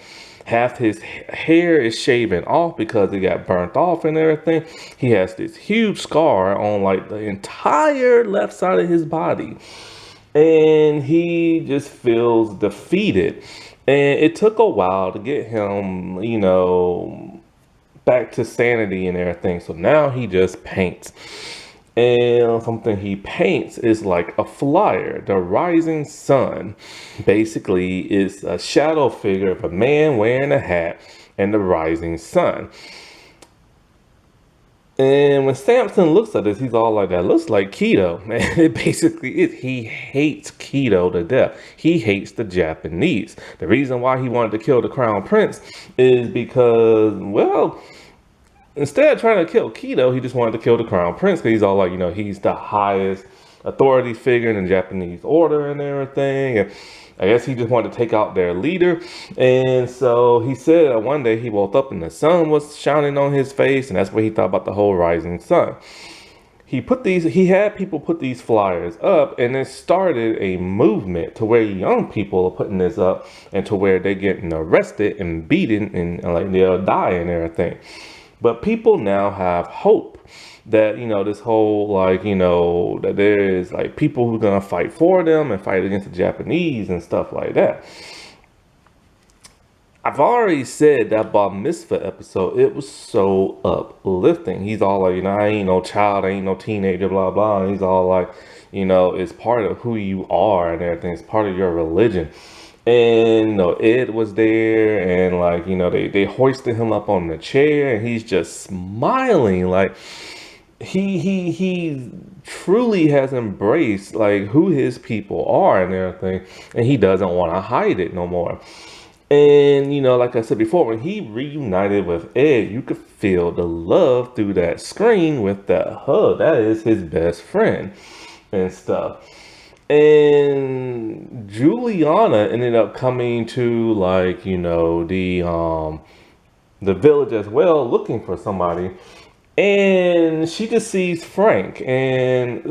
Half his hair is shaven off because it got burnt off and everything. He has this huge scar on like the entire left side of his body. And he just feels defeated. And it took a while to get him, back to sanity and everything. So now he just paints. And something he paints is like a flyer, the rising sun. Basically, it's a shadow figure of a man wearing a hat and the rising sun. And when Samson looks at this, he's all like, that looks like keto. And it basically is. He hates keto to death. He hates the Japanese. The reason why he wanted to kill the Crown Prince is because, well, instead of trying to kill keto, he just wanted to kill the Crown Prince because he's all like, he's the highest authority figure in the Japanese order and everything. And I guess he just wanted to take out their leader. And so he said that one day he woke up and the sun was shining on his face. And that's what he thought about the whole rising sun. He had people put these flyers up, and it started a movement to where young people are putting this up and to where they're getting arrested and beaten and like they'll die and everything. But people now have hope that, this whole, that there is, people who are going to fight for them and fight against the Japanese and stuff like that. I've already said that Bob Misfit episode, it was so uplifting. He's all like, I ain't no child, I ain't no teenager, blah, blah. And he's all like, it's part of who you are and everything. It's part of your religion. And Ed was there, and they hoisted him up on the chair, and he's just smiling like he truly has embraced who his people are and everything, and he doesn't want to hide it no more. And like I said before, when he reunited with Ed, you could feel the love through that screen with that hug. That is his best friend and stuff. And Juliana ended up coming to the village as well, looking for somebody. And she just sees Frank. And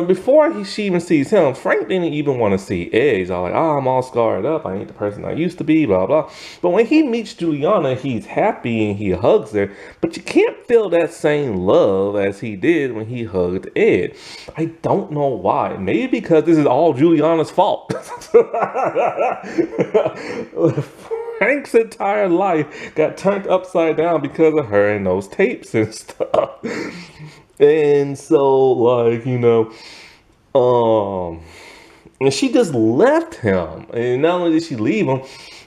before she even sees him, Frank didn't even want to see Ed. He's all like, I'm all scarred up. I ain't the person I used to be, blah, blah. But when he meets Juliana, he's happy and he hugs her. But you can't feel that same love as he did when he hugged Ed. I don't know why. Maybe because this is all Juliana's fault. Frank's entire life got turned upside down because of her and those tapes and stuff. And so, and she just left him. And not only did she leave him,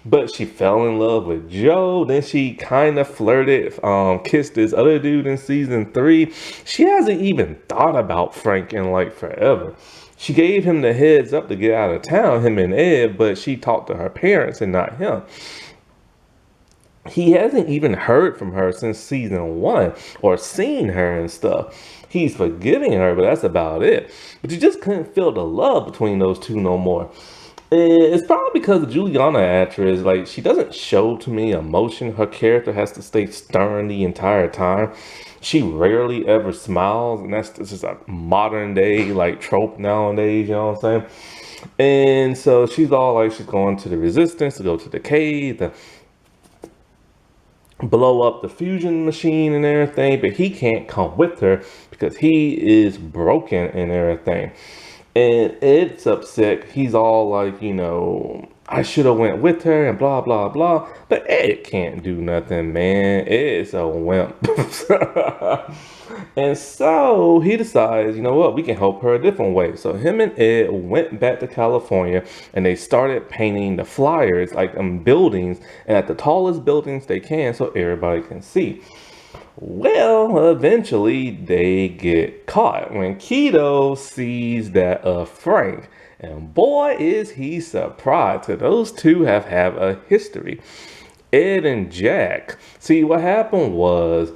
but she fell in love with Joe. Then she kind of flirted, kissed this other dude in season 3. She hasn't even thought about Frank in forever. She gave him the heads up to get out of town, him and Ed, but she talked to her parents and not him. He hasn't even heard from her since season 1 or seen her and stuff. He's forgiving her, but that's about it. But you just couldn't feel the love between those two no more. And it's probably because the Juliana actress, she doesn't show to me emotion. Her character has to stay stern the entire time. She rarely ever smiles, and that's just a modern day trope nowadays, you know what I'm saying? And so she's all she's going to the resistance to go to the cave. blow up the fusion machine and everything, but he can't come with her because he is broken and everything. And Ed's upset. He's all like, I should have went with her and blah blah blah. But Ed can't do nothing, man. Ed's a wimp. And so he decides, you know what, we can help her a different way. So him and Ed went back to California and they started painting the flyers like buildings and at the tallest buildings they can so everybody can see. Well, eventually they get caught when Keto sees that of Frank. And boy, is he surprised. So those two have a history. Ed and Jack. See, what happened was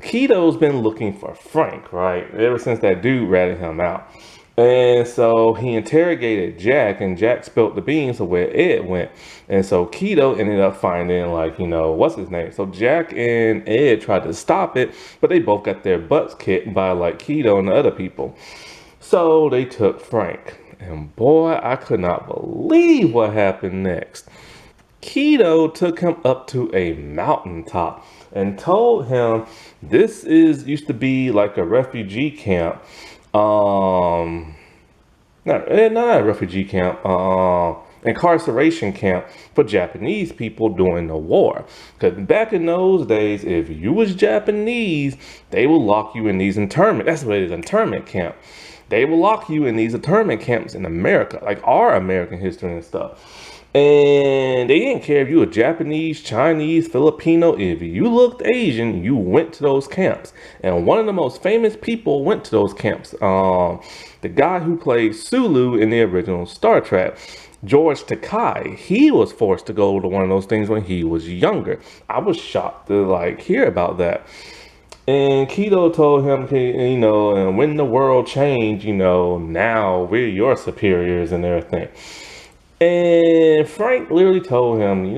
Keto's been looking for Frank, right? Ever since that dude ratted him out. And so he interrogated Jack, and Jack spilled the beans of where Ed went. And so Keto ended up finding, like, what's his name? So Jack and Ed tried to stop it, but they both got their butts kicked by, like, Keto and the other people. So they took Frank. And boy, I could not believe what happened next. Keto took him up to a mountaintop and told him this used to be like a refugee camp. Not a refugee camp, incarceration camp for Japanese people during the war. Because back in those days, if you was Japanese, they would lock you in these internment. That's what it is, internment camp. They will lock you in these internment camps in America, like our American history and stuff. And they didn't care if you were Japanese, Chinese, Filipino. If you looked Asian, you went to those camps. And one of the most famous people went to those camps. The guy who played Sulu in the original Star Trek, George Takei, he was forced to go to one of those things when he was younger. I was shocked to hear about that. And Keto told him, and when the world changed, now we're your superiors and everything. And Frank literally told him,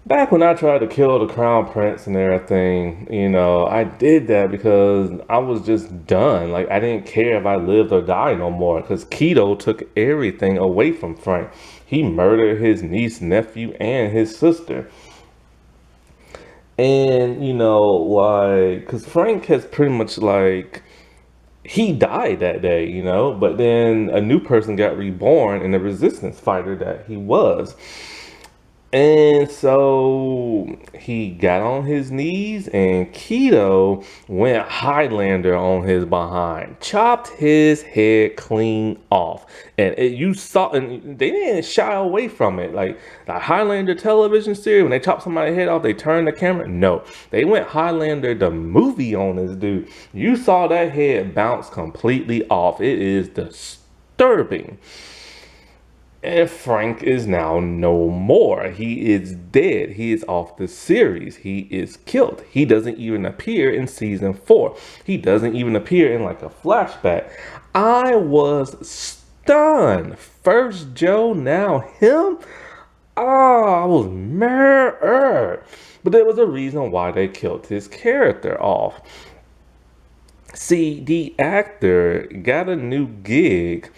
back when I tried to kill the crown prince and everything, I did that because I was just done. Like, I didn't care if I lived or died no more because Keto took everything away from Frank. He murdered his niece, nephew, and his sister. And, because Frank has pretty much he died that day, but then a new person got reborn in the resistance fighter that he was. And so he got on his knees and Keto went Highlander on his behind, chopped his head clean off. And you saw, and they didn't shy away from it. Like the Highlander television series, when they chop somebody's head off, they turn the camera. No, they went Highlander, the movie on this dude. You saw that head bounce completely off. It is disturbing. And Frank is now no more. He is dead. He is off the series. He is killed. He doesn't even appear in season 4. He doesn't even appear in like a flashback. I was stunned. First Joe, now him. I was mad. But there was a reason why they killed his character off. See, the actor got a new gig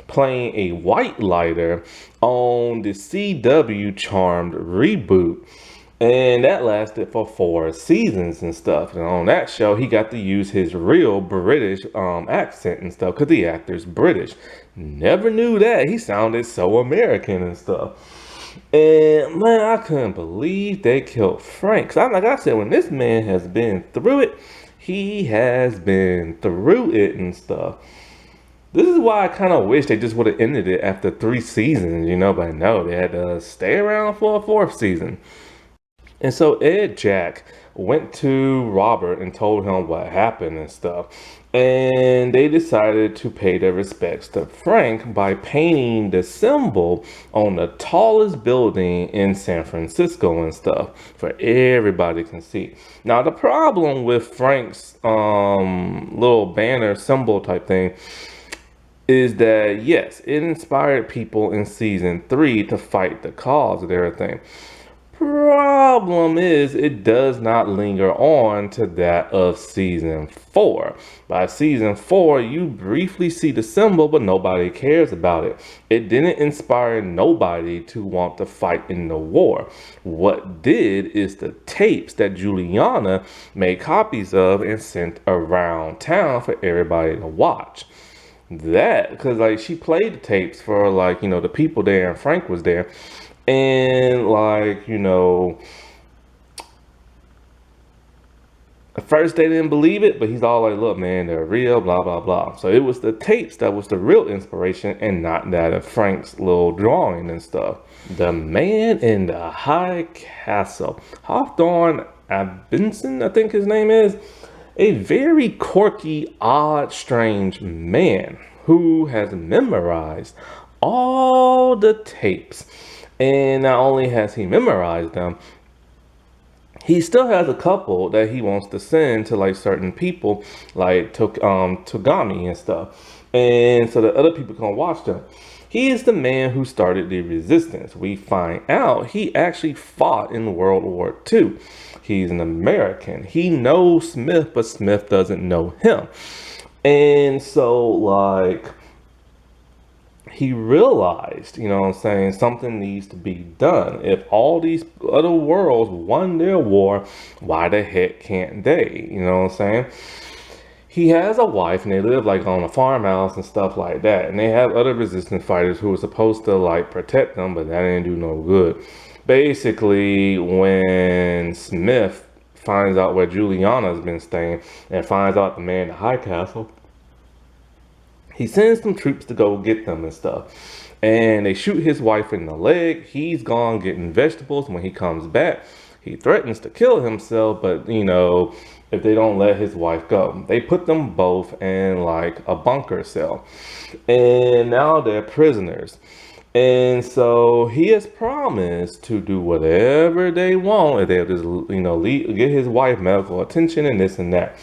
playing a white lighter on the CW Charmed reboot. And that lasted for 4 seasons and stuff. And on that show, he got to use his real British accent and stuff because the actor's British. Never knew that. He sounded so American and stuff. And man, I couldn't believe they killed Frank. Cause like I said, when this man has been through it, he has been through it and stuff. This is why I kind of wish they just would have ended it after 3 seasons, but no, they had to stay around for a 4th season. And so Ed Jack went to Robert and told him what happened and stuff. And they decided to pay their respects to Frank by painting the symbol on the tallest building in San Francisco and stuff for everybody can see. Now, the problem with Frank's little banner symbol type thing is that, yes, it inspired people in season 3 to fight the cause of everything. problem is it does not linger on to that of season 4. By season 4, you briefly see the symbol, but nobody cares about it. It didn't inspire nobody to want to fight in the war. What did is the tapes that Juliana made copies of and sent around town for everybody to watch. That, because like she played the tapes for like, the people there, and Frank was there. And like, at first they didn't believe it, but he's all like, look, man, they're real, blah, blah, blah. So it was the tapes that was the real inspiration and not that of Frank's little drawing and stuff. The Man in the High Castle. Hawthorne Abinson, I think his name is. A very quirky, odd, strange man who has memorized all the tapes. And not only has he memorized them, he still has a couple that he wants to send to like certain people, like Togami and stuff. And so that other people can watch them. He is the man who started the resistance. We find out he actually fought in World War II. He's an American. He knows Smith, but Smith doesn't know him. And so like, he realized, something needs to be done. If all these other worlds won their war, why the heck can't they? He has a wife and they live like on a farmhouse and stuff like that. And they have other resistance fighters who were supposed to like protect them, but that didn't do no good. Basically, when Smith finds out where Juliana's been staying and finds out the man in the high castle, he sends some troops to go get them and stuff. And they shoot his wife in the leg. He's gone getting vegetables. When he comes back, he threatens to kill himself, but if they don't let his wife go. They put them both in like a bunker cell. And now they're prisoners. And so he has promised to do whatever they want if they'll just, get his wife medical attention and this and that.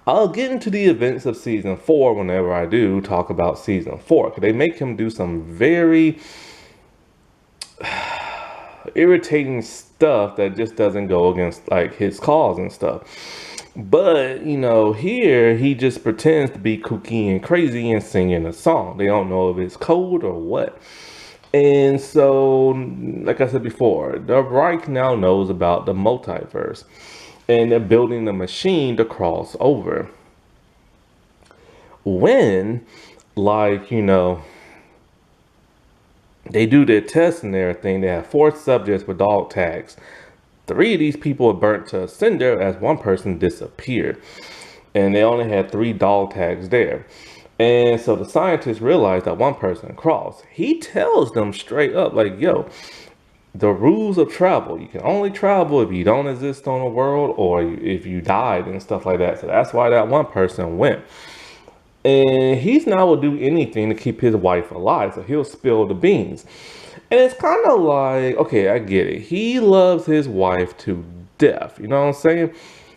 I'll get into the events of season 4 whenever I do talk about season 4. Because they make him do some very irritating stuff that just doesn't go against like his cause and stuff. But, here he just pretends to be kooky and crazy and singing a song. They don't know if it's code or what. And so, like I said before, the Reich now knows about the multiverse. And they're building the machine to cross over. When, like, they do their tests and everything, they have 4 subjects with dog tags. 3 of these people were burnt to a cinder as one person disappeared. And they only had 3 dog tags there. And so the scientists realized that one person crossed. He tells them straight up, like, yo, the rules of travel, you can only travel if you don't exist on the world or if you died and stuff like that. So that's why that one person went. And he's now will do anything to keep his wife alive. So he'll spill the beans. And it's kind of like, okay, I get it. He loves his wife to death. You know what I'm saying?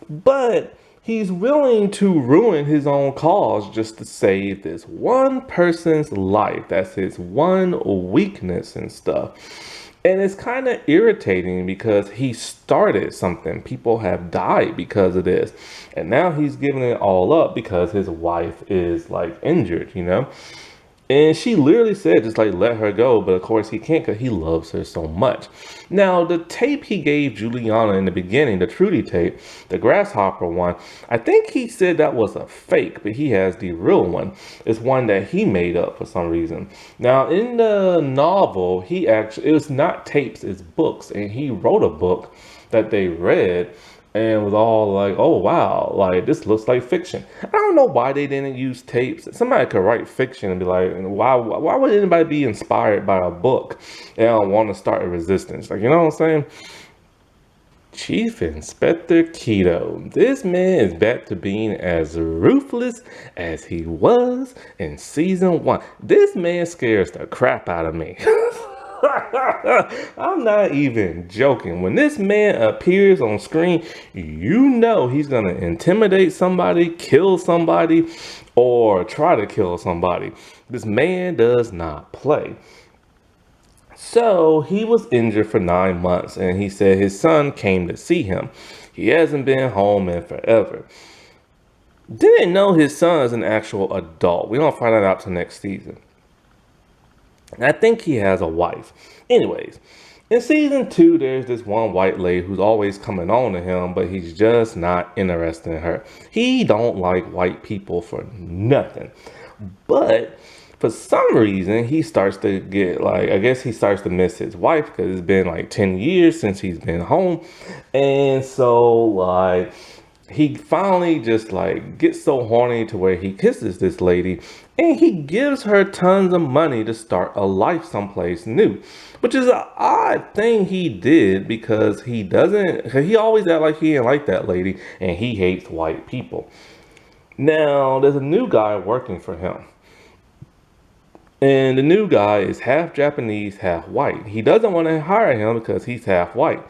But he's willing to ruin his own cause just to save this one person's life. That's his one weakness and stuff. And it's kind of irritating because he started something. People have died because of this. And now he's giving it all up because his wife is like injured, And she literally said, just like, let her go. But of course he can't because he loves her so much. Now, the tape he gave Juliana in the beginning, the Trudy tape, the grasshopper one, I think he said that was a fake, but he has the real one. It's one that he made up for some reason. Now, in the novel, it was not tapes, it's books. And he wrote a book that they read. And was all like, oh, wow, like, this looks like fiction. I don't know why they didn't use tapes. Somebody could write fiction and be like, why would anybody be inspired by a book? They don't want to start a resistance. Like, you know what I'm saying? Chief Inspector Keto. This man is back to being as ruthless as he was in season 1. This man scares the crap out of me. I'm not even joking. When this man appears on screen, he's going to intimidate somebody, kill somebody, or try to kill somebody. This man does not play. So he was injured for 9 months, and he said his son came to see him. He hasn't been home in forever. Didn't know his son is an actual adult. We don't find that out till next season. And I think he has a wife. Anyways, in season 2, there's this one white lady who's always coming on to him, but he's just not interested in her. He don't like white people for nothing. But for some reason, he starts to get like, I guess he starts to miss his wife because it's been like 10 years since he's been home. And so like, he finally just like gets so horny to where he kisses this lady and he gives her tons of money to start a life someplace new, which is an odd thing he did because he always act like he ain't like that lady and he hates white people. Now there's a new guy working for him. And the new guy is half Japanese, half white. He doesn't want to hire him because he's half white.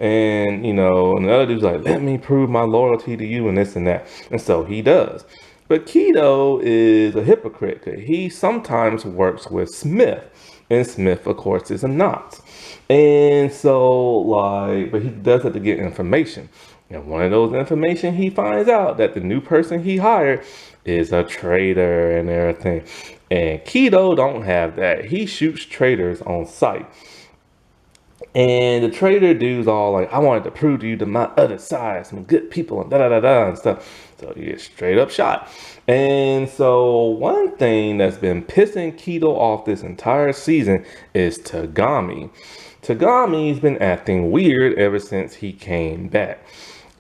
And, and the other dude's like, let me prove my loyalty to you and this and that. And so he does. But Keto is a hypocrite. He sometimes works with Smith. And Smith, of course, is a Nazi. And so, but he does it to get information. And one of those information, he finds out that the new person he hired is a traitor and everything. And Keto don't have that. He shoots traitors on sight. And the trader dude's all like, I wanted to prove to you to my other side, some good people and da-da-da-da and stuff. So he gets straight up shot. And so one thing that's been pissing Keto off this entire season is Tagami. Tagami's been acting weird ever since he came back.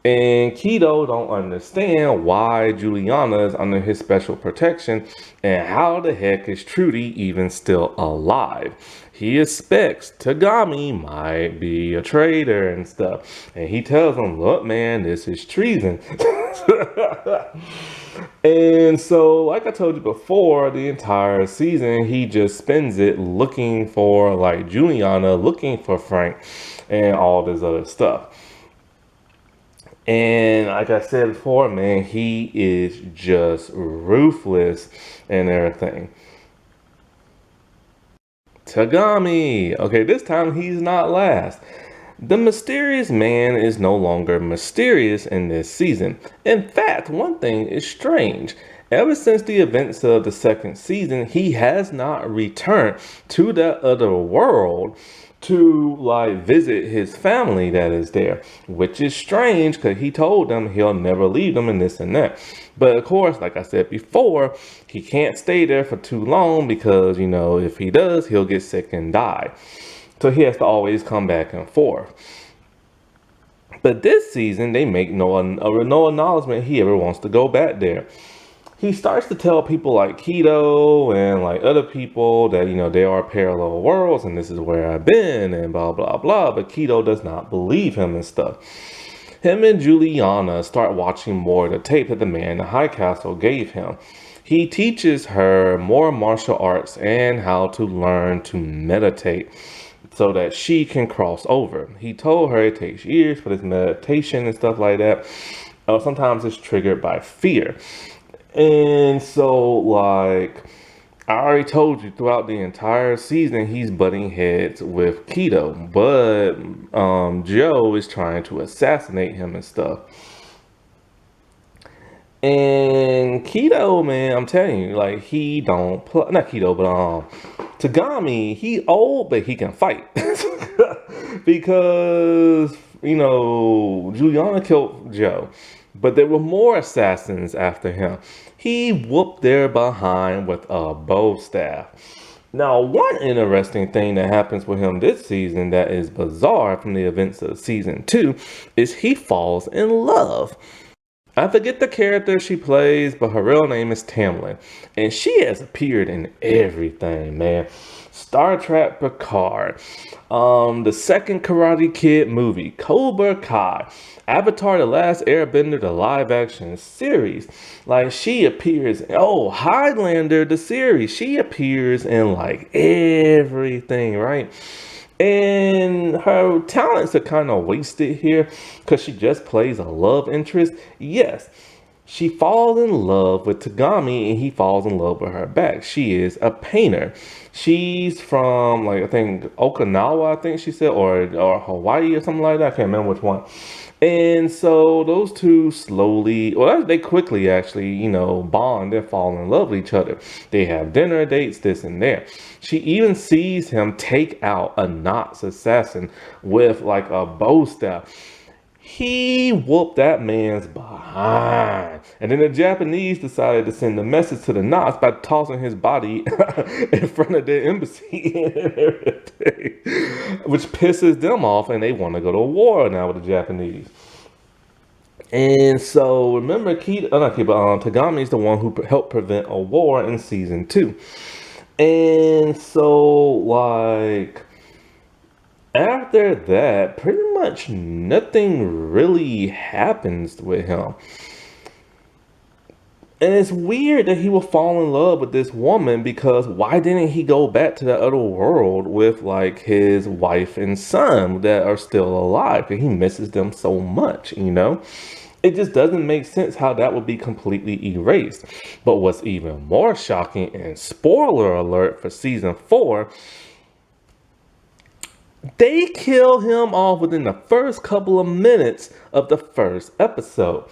And Keto don't understand why Juliana is under his special protection and how the heck is Trudy even still alive. He expects Tagami might be a traitor and stuff. And he tells him, look, man, this is treason. And so, like I told you before, the entire season, he just spends it looking for, like, Juliana, looking for Frank, and all this other stuff. And like I said before, man, he is just ruthless and everything. Tagami. Okay, this time he's not last. The mysterious man is no longer mysterious in this season. In fact, one thing is strange. Ever since the events of the second season, he has not returned to that other world to visit his family that is there, which is strange because he told them he'll never leave them and this and that. But of course, like I said before, he can't stay there for too long because, if he does, he'll get sick and die. So he has to always come back and forth. But this season, they make no acknowledgement he ever wants to go back there. He starts to tell people like Keto and other people that, there are parallel worlds and this is where I've been and blah, blah, blah. But Keto does not believe him and stuff. Him and Juliana start watching more of the tape that the man in the High Castle gave him. He teaches her more martial arts and how to learn to meditate so that she can cross over. He told her it takes years for this meditation and stuff like that. Sometimes it's triggered by fear. And so, I already told you throughout the entire season, he's butting heads with Keto. But Joe is trying to assassinate him and stuff. And Keto, man, I'm telling you, he don't play, not Keto, but Tagami, he old, but he can fight. Because, Juliana killed Joe. But there were more assassins after him. He whooped their behind with a bow staff. Now, one interesting thing that happens with him this season that is bizarre from the events of season 2 is he falls in love. I forget the character she plays, but her real name is Tamlin. And she has appeared in everything, man. Star Trek Picard, the second Karate Kid movie, Cobra Kai, Avatar The Last Airbender, the live action series. She appears, Highlander, the series. She appears in everything, right? And her talents are kind of wasted here because she just plays a love interest. Yes, She falls in love with Tagami and he falls in love with her back. She is a painter. She's from, like, I think Okinawa, I think she said, or Hawaii or something like that. I can't remember which one. And so those two slowly, well, they quickly actually, bond and fall in love with each other. They have dinner dates, this and that. She even sees him take out a Nazi assassin with like a bow staff. He whooped that man's behind. And then the Japanese decided to send a message to the Knots by tossing his body in front of their embassy and everything, which pisses them off, and they want to go to war now with the Japanese. And so remember, Tagami is the one who helped prevent a war in season 2. And so, like, after that, pretty much nothing really happens with him. And it's weird that he will fall in love with this woman, because why didn't he go back to the other world with like his wife and son that are still alive? Because he misses them so much, It just doesn't make sense how that would be completely erased. But what's even more shocking, and spoiler alert for season 4, they kill him off within the first couple of minutes of the first episode.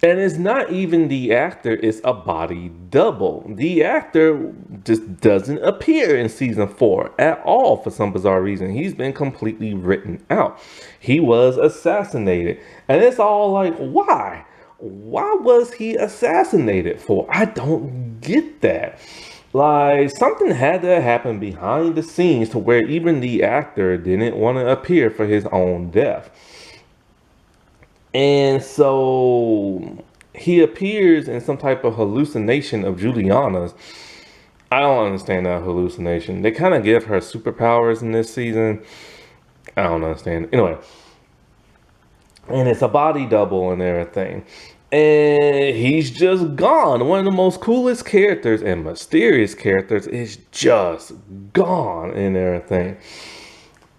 And it's not even the actor, it's a body double. The actor just doesn't appear in season 4 at all for some bizarre reason. He's been completely written out. He was assassinated. And it's all like, why? Why was he assassinated for? I don't get that. Like, something had to happen behind the scenes to where even the actor didn't want to appear for his own death. And so he appears in some type of hallucination of Juliana's. I don't understand that hallucination. They kind of give her superpowers in this season. I don't understand. Anyway. And it's a body double and everything. And he's just gone. One of the most coolest characters and mysterious characters is just gone and everything.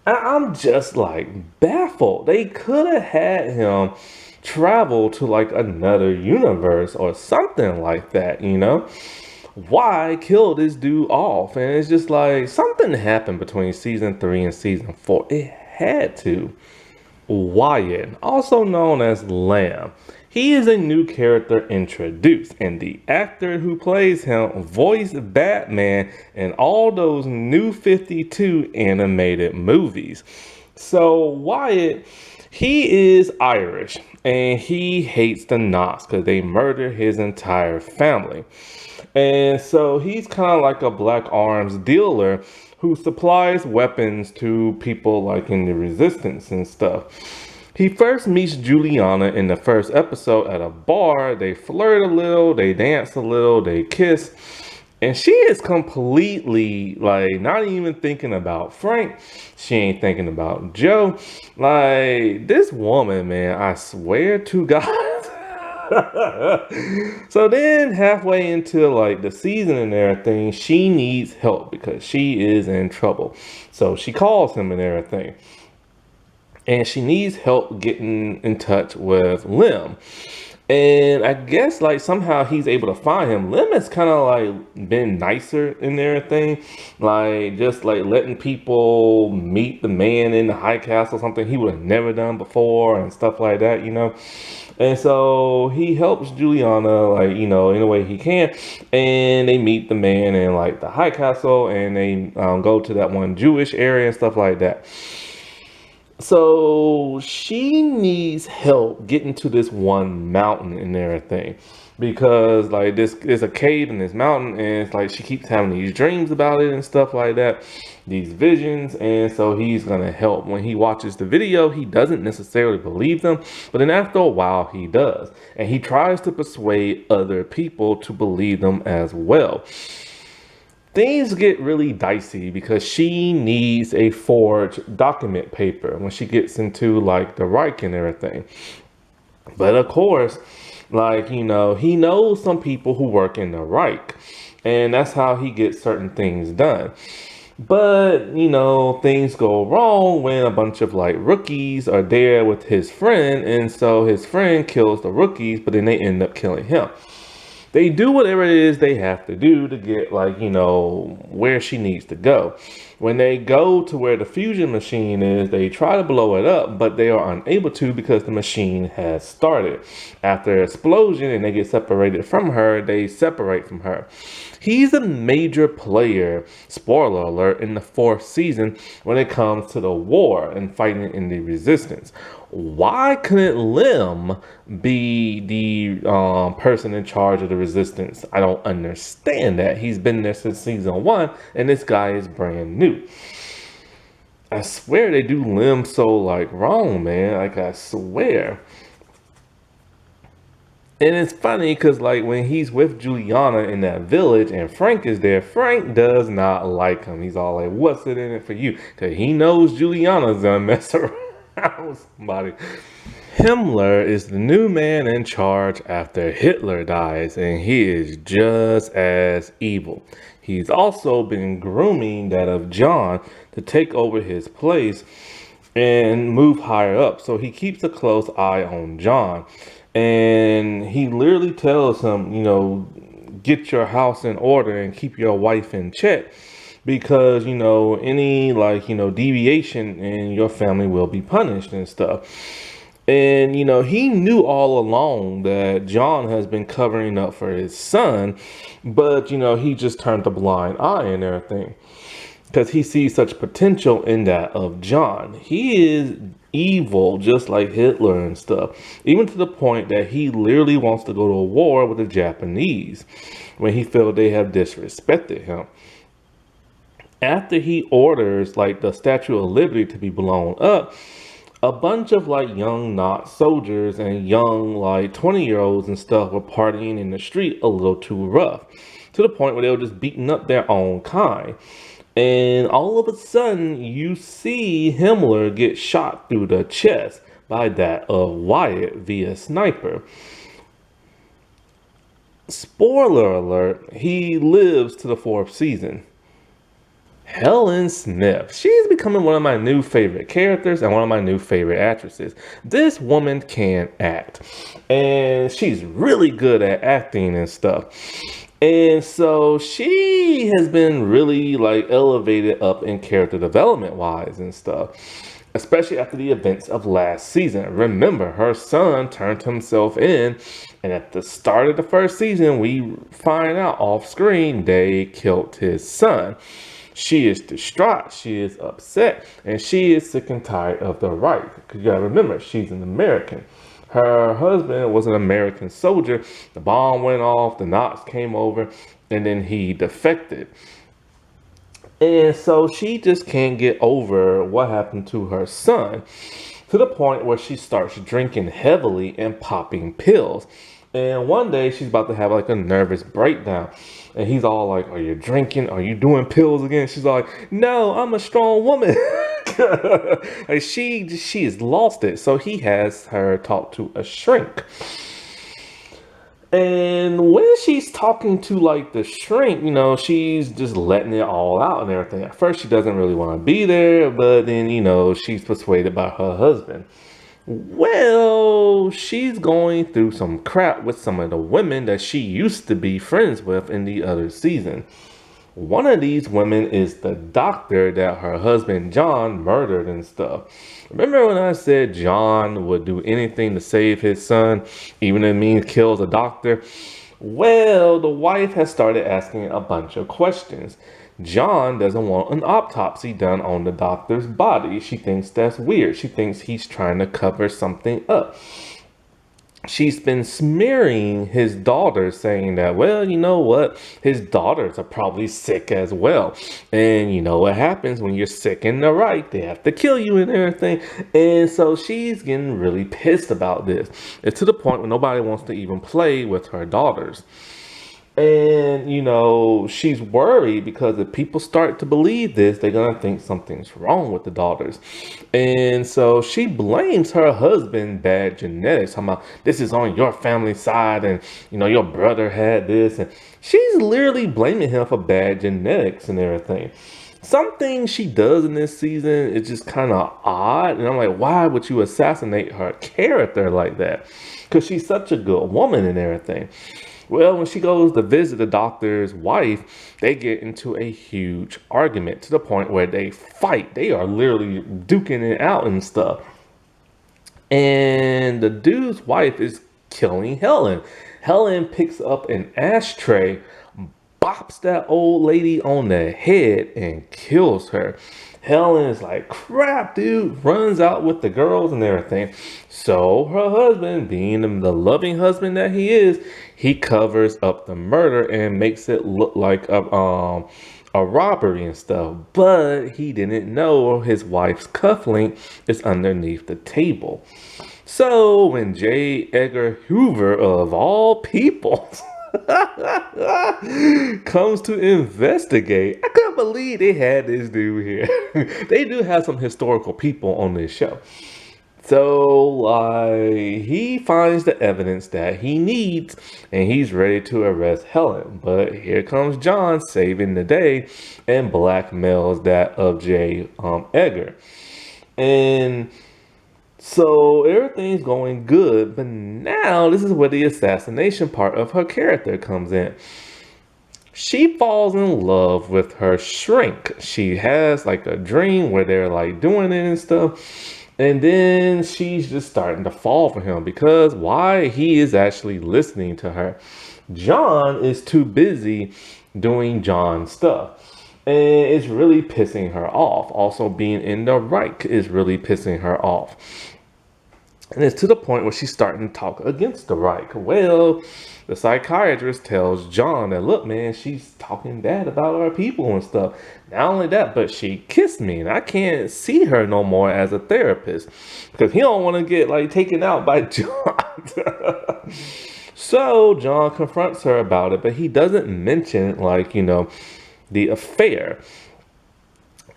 I'm just like baffled. They could have had him travel to like another universe or something like that, Why kill this dude off? And it's just like something happened between season 3 and season 4. It had to. Wyatt, also known as Lamb. He is a new character introduced, and the actor who plays him voiced Batman in all those new 52 animated movies. So Wyatt, he is Irish, and he hates the Knots because they murdered his entire family. And so he's kind of like a black arms dealer who supplies weapons to people like in the resistance and stuff. He first meets Juliana in the first episode at a bar. They flirt a little, they dance a little, they kiss. And she is completely like not even thinking about Frank. She ain't thinking about Joe. Like, this woman, man, I swear to God. So then halfway into like the season and everything, she needs help because she is in trouble. So she calls him and everything. And she needs help getting in touch with Lim. And I guess like somehow he's able to find him. Lim has kind of like been nicer in everything. Like just like letting people meet the man in the high castle, something he would have never done before and stuff like that, And so he helps Juliana, like, in a way he can. And they meet the man in like the high castle, and they go to that one Jewish area and stuff like that. So she needs help getting to this one mountain and everything, because like there's a cave in this mountain, and it's like she keeps having these dreams about it and stuff like that, these visions. And so he's gonna help. When he watches the video, he doesn't necessarily believe them, but then after a while he does, and he tries to persuade other people to believe them as well. Things get really dicey because she needs a forged document paper when she gets into like the Reich and everything. But of course, like, he knows some people who work in the Reich, and that's how he gets certain things done. But, things go wrong when a bunch of like rookies are there with his friend, and so his friend kills the rookies, but then they end up killing him. They do whatever it is they have to do to get like, where she needs to go. When they go to where the fusion machine is, they try to blow it up, but they are unable to because the machine has started. After explosion and they get separated from her, they separate from her. He's a major player, spoiler alert, in the 4th season when it comes to the war and fighting in the resistance. Why couldn't Lim be the person in charge of the resistance? I don't understand that. He's been there since season 1, and this guy is brand new. I swear they do Lim so like wrong, man. Like I swear. And it's funny because like when he's with Juliana in that village and Frank is there, Frank does not like him. He's all like, what's it in it for you? Because he knows Juliana's gonna mess around with somebody. Himmler is the new man in charge after Hitler dies, and he is just as evil. He's also been grooming that of John to take over his place and move higher up. So he keeps a close eye on John. And he literally tells him, get your house in order and keep your wife in check because, any deviation in your family will be punished and stuff. And, he knew all along that John has been covering up for his son, but, he just turned a blind eye and everything because he sees such potential in that of John. He is evil, just like Hitler and stuff, even to the point that he literally wants to go to war with the Japanese when he feels they have disrespected him. After he orders like the Statue of Liberty to be blown up, a bunch of like young not soldiers and young like 20-year-olds and stuff were partying in the street a little too rough, to the point where they were just beating up their own kind. And all of a sudden, you see Himmler get shot through the chest by that of Wyatt via sniper. Spoiler alert, he lives to the 4th season. Helen Smith. She's becoming one of my new favorite characters and one of my new favorite actresses. This woman can act. And she's really good at acting and stuff. And so she has been really like elevated up in character development wise and stuff, especially after the events of last season. Remember, her son turned himself in, and at the start of the 1st season, we find out off screen they killed his son. She is distraught, she is upset, and she is sick and tired of the right. Because you gotta remember, she's an American. Her husband was an American soldier. The bomb went off, the Nazis came over, and then he defected. And so she just can't get over what happened to her son, to the point where she starts drinking heavily and popping pills. And one day she's about to have like a nervous breakdown. And he's all like, are you drinking? Are you doing pills again? She's all like, no, I'm a strong woman. Like she has lost it. So he has her talk to a shrink. And when she's talking to like the shrink, she's just letting it all out and everything. At first she doesn't really want to be there, but then, she's persuaded by her husband. Well, she's going through some crap with some of the women that she used to be friends with in the other season. One of these women is the doctor that her husband John murdered and stuff. Remember when I said John would do anything to save his son, even if it means kills a doctor? Well, the wife has started asking a bunch of questions. John doesn't want an autopsy done on the doctor's body. She thinks that's weird. She thinks he's trying to cover something up. She's been smearing his daughter, saying that, well, you know what? His daughters are probably sick as well. And you know what happens when you're sick in the right? They have to kill you and everything. And so she's getting really pissed about this. It's to the point where nobody wants to even play with her daughters. And, she's worried because if people start to believe this, they're going to think something's wrong with the daughters. And so she blames her husband bad genetics. Talking about this is on your family side and, your brother had this. And she's literally blaming him for bad genetics and everything. Some things she does in this season is just kind of odd. And I'm like, why would you assassinate her character like that? Because she's such a good woman and everything. Well, when she goes to visit the doctor's wife, they get into a huge argument to the point where they fight. They are literally duking it out and stuff. And the dude's wife is killing Helen. Helen picks up an ashtray, bops that old lady on the head, and kills her. Helen is like, crap, dude, runs out with the girls and everything. So her husband, being the loving husband that he is, he covers up the murder and makes it look like a robbery and stuff. But he didn't know his wife's cufflink is underneath the table. So when J. Edgar Hoover, of all people, comes to investigate, I couldn't believe they had this dude here. They do have some historical people on this show. So he finds the evidence that he needs and he's ready to arrest Helen. But here comes John saving the day and blackmails that of J. Edgar. And so everything's going good, but now this is where the assassination part of her character comes in. She falls in love with her shrink. She has like a dream where they're like doing it and stuff. And then she's just starting to fall for him because why? He is actually listening to her. John is too busy doing John stuff. And it's really pissing her off. Also being in the Reich is really pissing her off. And it's to the point where she's starting to talk against the Reich. Well, the psychiatrist tells John that, look, man, she's talking bad about our people and stuff. Not only that, but she kissed me, and I can't see her no more as a therapist because he don't want to get like taken out by John. So John confronts her about it, but he doesn't mention like, the affair.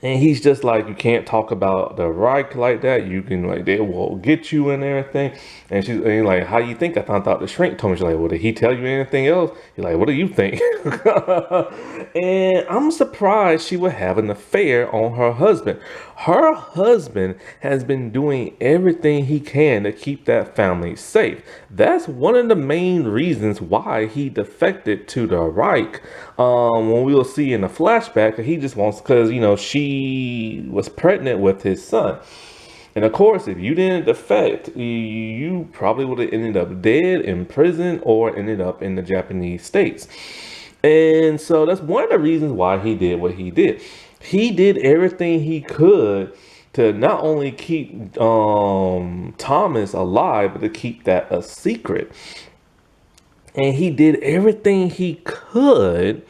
And he's just like, you can't talk about the Reich like that. You can like, they will get you and everything. And she's like, how you think I found out the shrink told me? She's like, well, did he tell you anything else? He's like, what do you think? And I'm surprised she would have an affair on her husband. Her husband has been doing everything he can to keep that family safe. That's one of the main reasons why he defected to the Reich. When we'll see in the flashback, he just wants, because, she was pregnant with his son. And of course, if you didn't defect, you probably would have ended up dead in prison or ended up in the Japanese states. And so that's one of the reasons why he did what he did. He did everything he could to not only keep Thomas alive, but to keep that a secret. And he did everything he could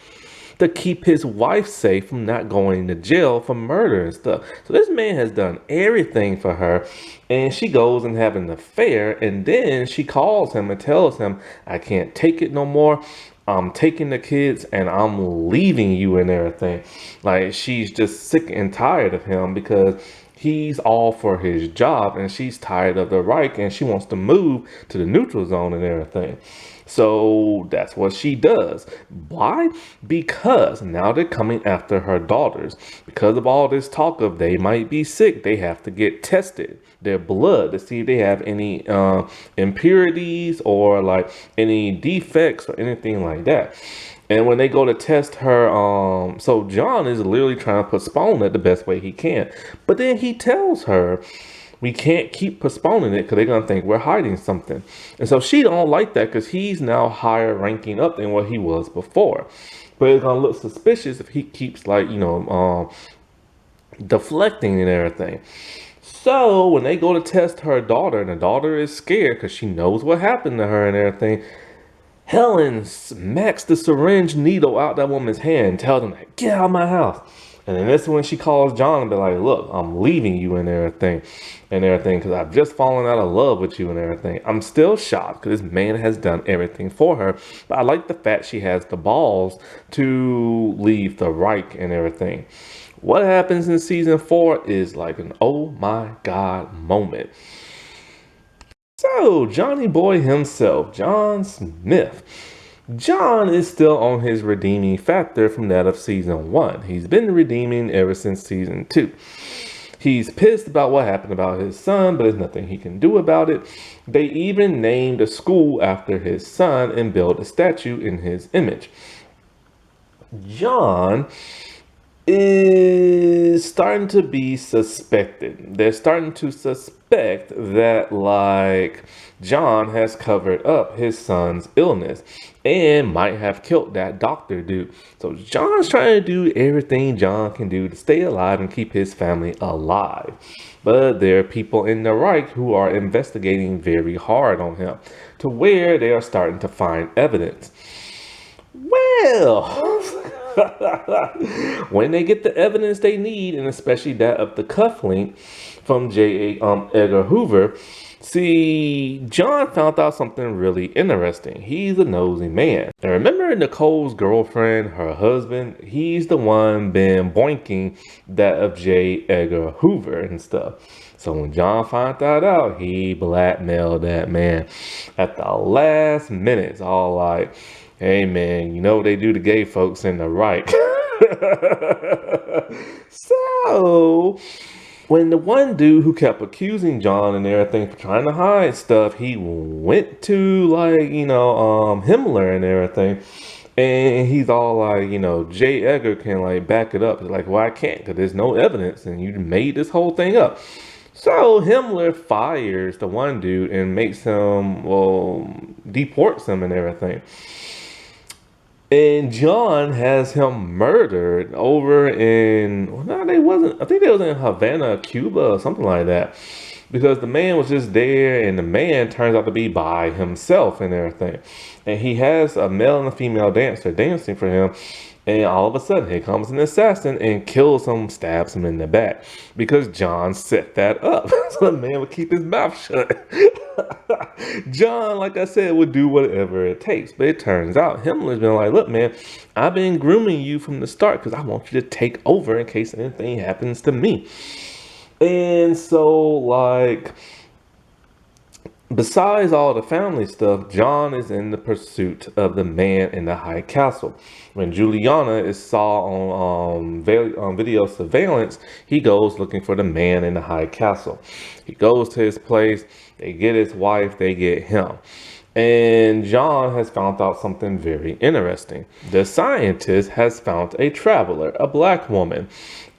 to keep his wife safe from not going to jail for murder and stuff. So this man has done everything for her, and she goes and have an affair, and then she calls him and tells him, I can't take it no more. I'm taking the kids and I'm leaving you and everything. Like, she's just sick and tired of him because he's all for his job and she's tired of the Reich and she wants to move to the neutral zone and everything. So that's what she does. Why? Because now they're coming after her daughters. Because of all this talk of they might be sick, they have to get tested, their blood, to see if they have any impurities or like any defects or anything like that. And when they go to test her, so John is literally trying to postpone it the best way he can. But then he tells her, we can't keep postponing it because they're going to think we're hiding something. And so she don't like that because he's now higher ranking up than what he was before. But it's going to look suspicious if he keeps like, deflecting and everything. So when they go to test her daughter, and the daughter is scared because she knows what happened to her and everything, Helen smacks the syringe needle out that woman's hand and tells them, like, get out of my house. And then that's when she calls John and be like, look, I'm leaving you and everything because I've just fallen out of love with you and everything. I'm still shocked because this man has done everything for her. But I like the fact she has the balls to leave the Reich and everything. What happens in season 4 is like an oh my God moment. So Johnny Boy himself, John Smith, John is still on his redeeming factor from that of season 1. He's been redeeming ever since season 2. He's pissed about what happened about his son, but there's nothing he can do about it. They even named a school after his son and built a statue in his image. John is starting to be suspected. They're starting to suspect that, like, John has covered up his son's illness and might have killed that doctor dude. So John's trying to do everything John can do to stay alive and keep his family alive. But there are people in the Reich who are investigating very hard on him, to where they are starting to find evidence. Well, when they get the evidence they need, and especially that of the cufflink from J. Edgar Hoover, see, John found out something really interesting. He's a nosy man. And remember Nicole's girlfriend, her husband? He's the one been boinking that of J. Edgar Hoover and stuff. So when John found that out, he blackmailed that man at the last minute. It's all like, hey man, you know what they do to gay folks in the Reich. So when the one dude who kept accusing John and everything for trying to hide stuff, he went to, like, Himmler and everything. And he's all like, J. Edgar can, like, back it up. He's like, well, I can't, because there's no evidence and you made this whole thing up. So Himmler fires the one dude and makes him, deports him and everything. And John has him murdered over in, I think they was in Havana, Cuba, or something like that. Because the man was just there, and the man turns out to be by himself and everything. And he has a male and a female dancer dancing for him. And all of a sudden, here comes an assassin and kills him, stabs him in the back. Because John set that up. So the man would keep his mouth shut. John, like I said, would do whatever it takes. But it turns out Himmler's been like, look, man, I've been grooming you from the start because I want you to take over in case anything happens to me. And so, like, besides all the family stuff, John is in the pursuit of the man in the high castle. When Juliana is saw on video surveillance, he goes looking for the man in the high castle. He goes to his place, they get his wife, they get him. And John has found out something very interesting. The scientist has found a traveler, a black woman.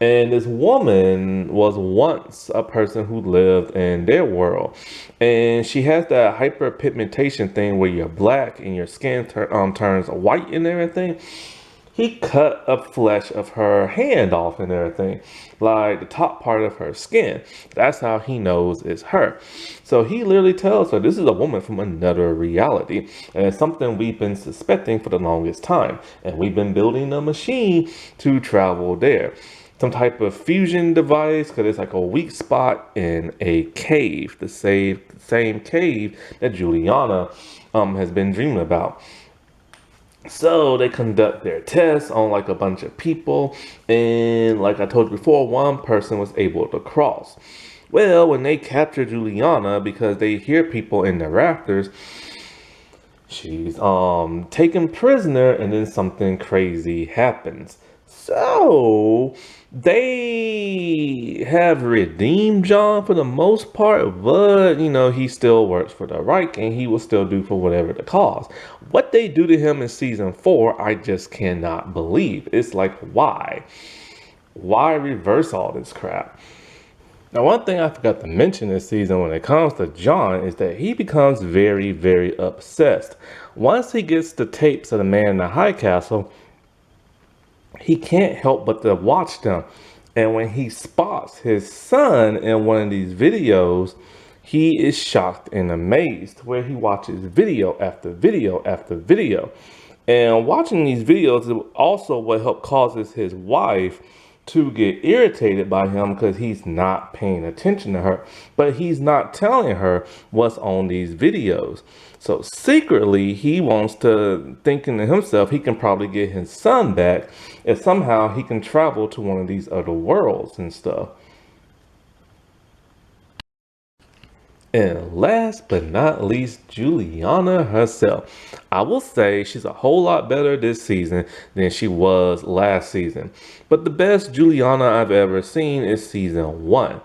And this woman was once a person who lived in their world. And she has that hyperpigmentation thing where you're black and your skin turns white and everything. He cut a flesh of her hand off and everything, like the top part of her skin. That's how he knows it's her. So he literally tells her this is a woman from another reality. And it's something we've been suspecting for the longest time. And we've been building a machine to travel there. Some type of fusion device, because it's like a weak spot in a cave, the same cave that Juliana has been dreaming about. So they conduct their tests on like a bunch of people, and like I told you before, one person was able to cross. Well, when they capture Juliana, because they hear people in the rafters, she's taken prisoner, and then something crazy happens. So they have redeemed John for the most part, but he still works for the Reich and he will still do for whatever the cause. What they do to him in season 4, I just cannot believe. It's like, why? Why reverse all this crap? Now, one thing I forgot to mention this season when it comes to John is that he becomes very, very obsessed. Once he gets the tapes of the man in the high castle, he can't help but to watch them. And when he spots his son in one of these videos, he is shocked and amazed, where he watches video after video after video. And watching these videos is also what helped causes his wife to get irritated by him, because he's not paying attention to her, but he's not telling her what's on these videos. So secretly, he wants to, thinking to himself, he can probably get his son back if somehow he can travel to one of these other worlds and stuff. And last but not least, Juliana herself. I will say she's a whole lot better this season than she was last season. But the best Juliana I've ever seen is season one.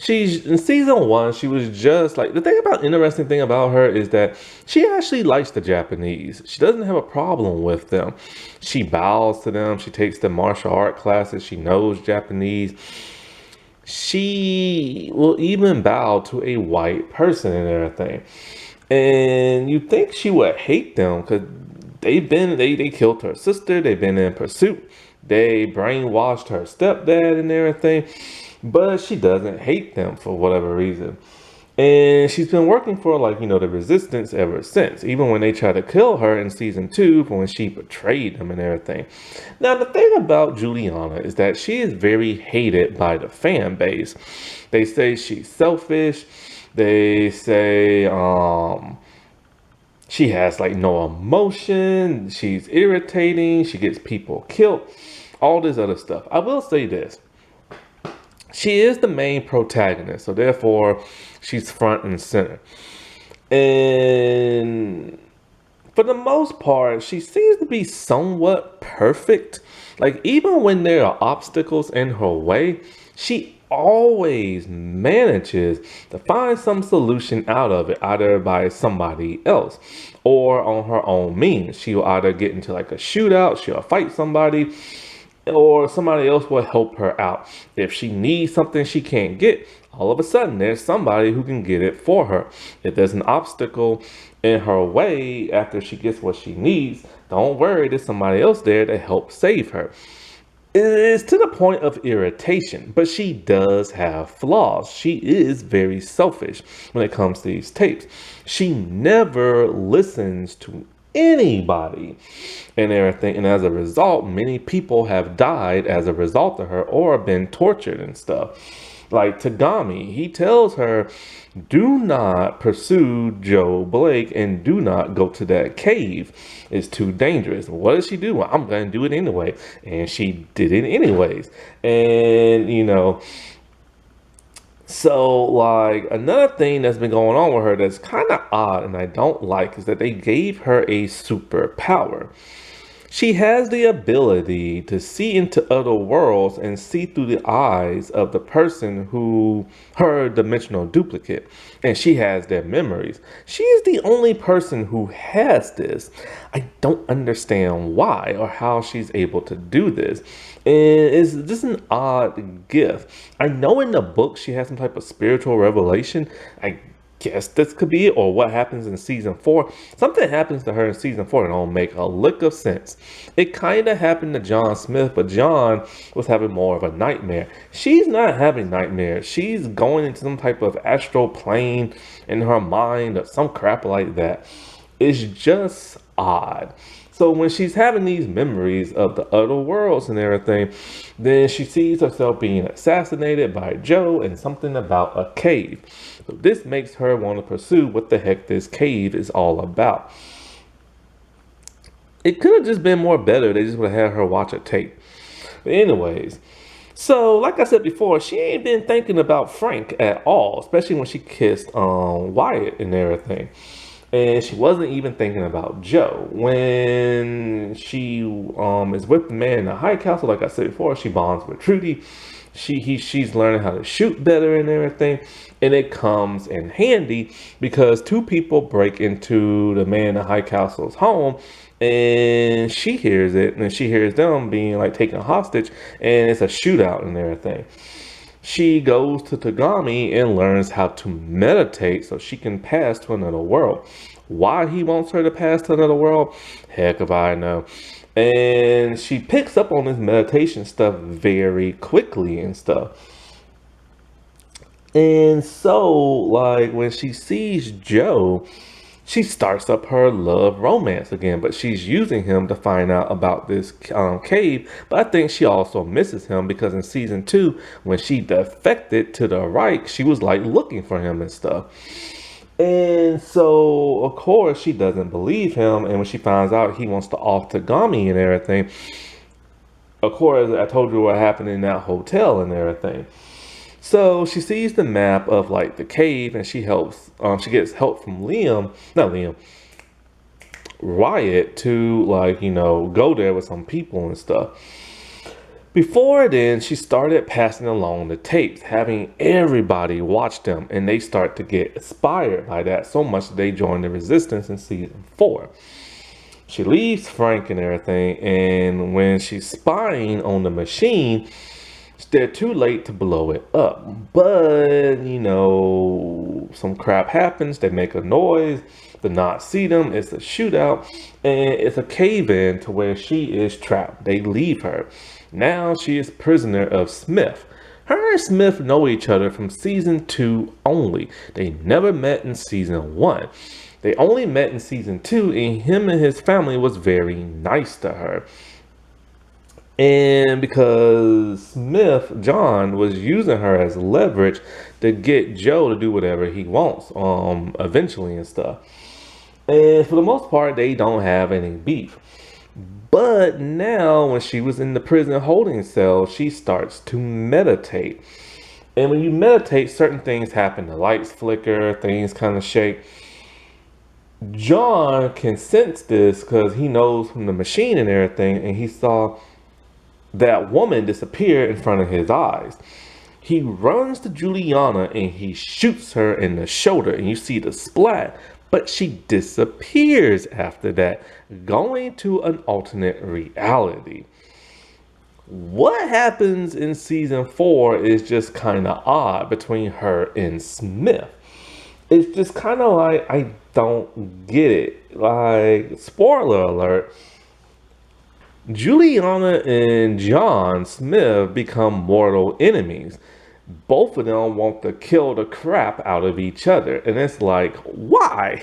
She's in season one, she was just like interesting thing about her is that she actually likes the Japanese. She doesn't have a problem with them. She bows to them, she takes the martial art classes, she knows Japanese. She will even bow to a white person and everything. And you think she would hate them because they killed her sister, they've been in pursuit, they brainwashed her stepdad and everything. But she doesn't hate them for whatever reason. And she's been working for the resistance ever since, even when they tried to kill her in season two for when she betrayed them and everything. Now, the thing about Juliana is that she is very hated by the fan base. They say she's selfish. They say she has no emotion. She's irritating. She gets people killed. All this other stuff. I will say this. She is the main protagonist, so therefore she's front and center. And for the most part, she seems to be somewhat perfect. Like, even when there are obstacles in her way, she always manages to find some solution out of it, either by somebody else or on her own means. She'll either get into a shootout, she'll fight somebody, or somebody else will help her out. If she needs something she can't get, all of a sudden there's somebody who can get it for her. If there's an obstacle in her way after she gets what she needs, don't worry, there's somebody else there to help save her. It's to the point of irritation, but she does have flaws. She is very selfish when it comes to these tapes. She never listens to anybody and everything, and as a result many people have died as a result of her or been tortured and stuff. Like Tagami, he tells her, do not pursue Joe Blake and do not go to that cave, it's too dangerous. What does she do? Well, I'm gonna do it anyway, and she did it anyways. And so, another thing that's been going on with her that's kind of odd and I don't like is that they gave her a superpower. She has the ability to see into other worlds and see through the eyes of the person who, her dimensional duplicate, and she has their memories. She is the only person who has this. I don't understand why or how she's able to do this. And it's just an odd gift. I know in the book she has some type of spiritual revelation. I guess this could be it, or what happens in season 4. Something happens to her in season 4 and don't make a lick of sense. It kind of happened to John Smith, but John was having more of a nightmare. She's not having nightmares. She's going into some type of astral plane in her mind or some crap like that. It's just odd. So when she's having these memories of the other worlds and everything, then she sees herself being assassinated by Joe and something about a cave. So this makes her want to pursue what the heck this cave is all about. It could have just been more better. They just would have had her watch a tape. But anyways, so like I said before, she ain't been thinking about Frank at all, especially when she kissed Wyatt and everything. And she wasn't even thinking about Joe. When she is with the man in the high castle, like I said before, she bonds with Trudy. She's learning how to shoot better and everything. And it comes in handy because two people break into the man in the high castle's home. And she hears it, and she hears them being taken hostage, and it's a shootout and everything. She goes to Tagami and learns how to meditate so she can pass to another world. Why he wants her to pass to another world? Heck if I know. And she picks up on this meditation stuff very quickly and stuff. And so, when she sees Joe, she starts up her love romance again, but she's using him to find out about this cave. But I think she also misses him because in season 2, when she defected to the Reich, she was looking for him and stuff. And so, of course, she doesn't believe him. And when she finds out he wants to off Tagami and everything, of course, I told you what happened in that hotel and everything. So she sees the map of like the cave, and she gets help from Wyatt to like, go there with some people and stuff. Before then, she started passing along the tapes, having everybody watch them, and they start to get inspired by that so much that they join the resistance in season 4. She leaves Frank and everything, and when she's spying on the machine, they're too late to blow it up. But, some crap happens, they make a noise, the Knots see them, it's a shootout, and it's a cave-in to where she is trapped. They leave her. Now she is prisoner of Smith. Her and Smith know each other from season 2 only. They never met in season 1. They only met in season 2, and him and his family was very nice to her. And because John was using her as leverage to get Joe to do whatever he wants, eventually and stuff. And for the most part, they don't have any beef. But now, when she was in the prison holding cell, she starts to meditate. And when you meditate, certain things happen. The lights flicker, things kind of shake. John can sense this because he knows from the machine and everything, and he saw that woman disappear in front of his eyes. He runs to Juliana and he shoots her in the shoulder, and you see the splat, but she disappears after that, going to an alternate reality. What happens in season 4 is just kind of odd between her and Smith. It's just kind of like, I don't get it. Like, spoiler alert, Juliana and John Smith become mortal enemies. Both of them want to kill the crap out of each other. And it's like, why?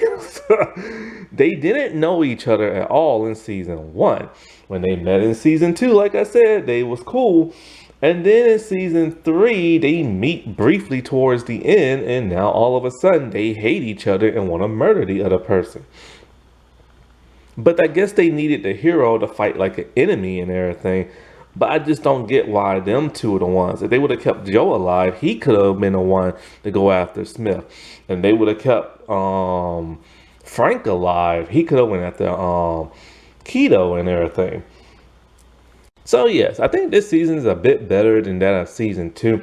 They didn't know each other at all in season 1. When they met in season 2, like I said, they was cool. And then in season 3, they meet briefly towards the end, and now all of a sudden they hate each other and want to murder the other person. But I guess they needed the hero to fight like an enemy and everything. But I just don't get why them two are the ones. If they would have kept Joe alive, he could have been the one to go after Smith. And they would have kept Frank alive, he could have went after Keto and everything. So yes, I think this season is a bit better than that of season 2.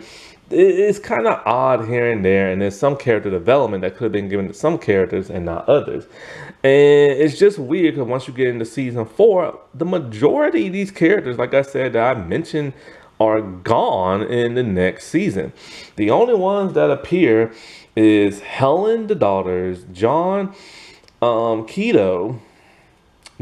It's kind of odd here and there, and there's some character development that could have been given to some characters and not others. And it's just weird because once you get into season 4, the majority of these characters, like I said, that I mentioned, are gone in the next season. The only ones that appear is Helen, the daughters, John, Keto,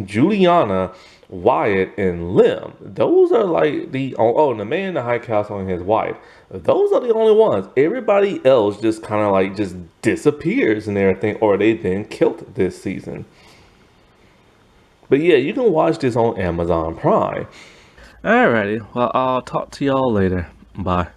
Juliana, Wyatt, and Lim. Those are like the the man in the high castle and his wife. Those are the only ones. Everybody else just kind of like just disappears and everything, or they've been killed this season. But yeah, you can watch this on Amazon Prime. Alrighty, well, I'll talk to y'all later. Bye.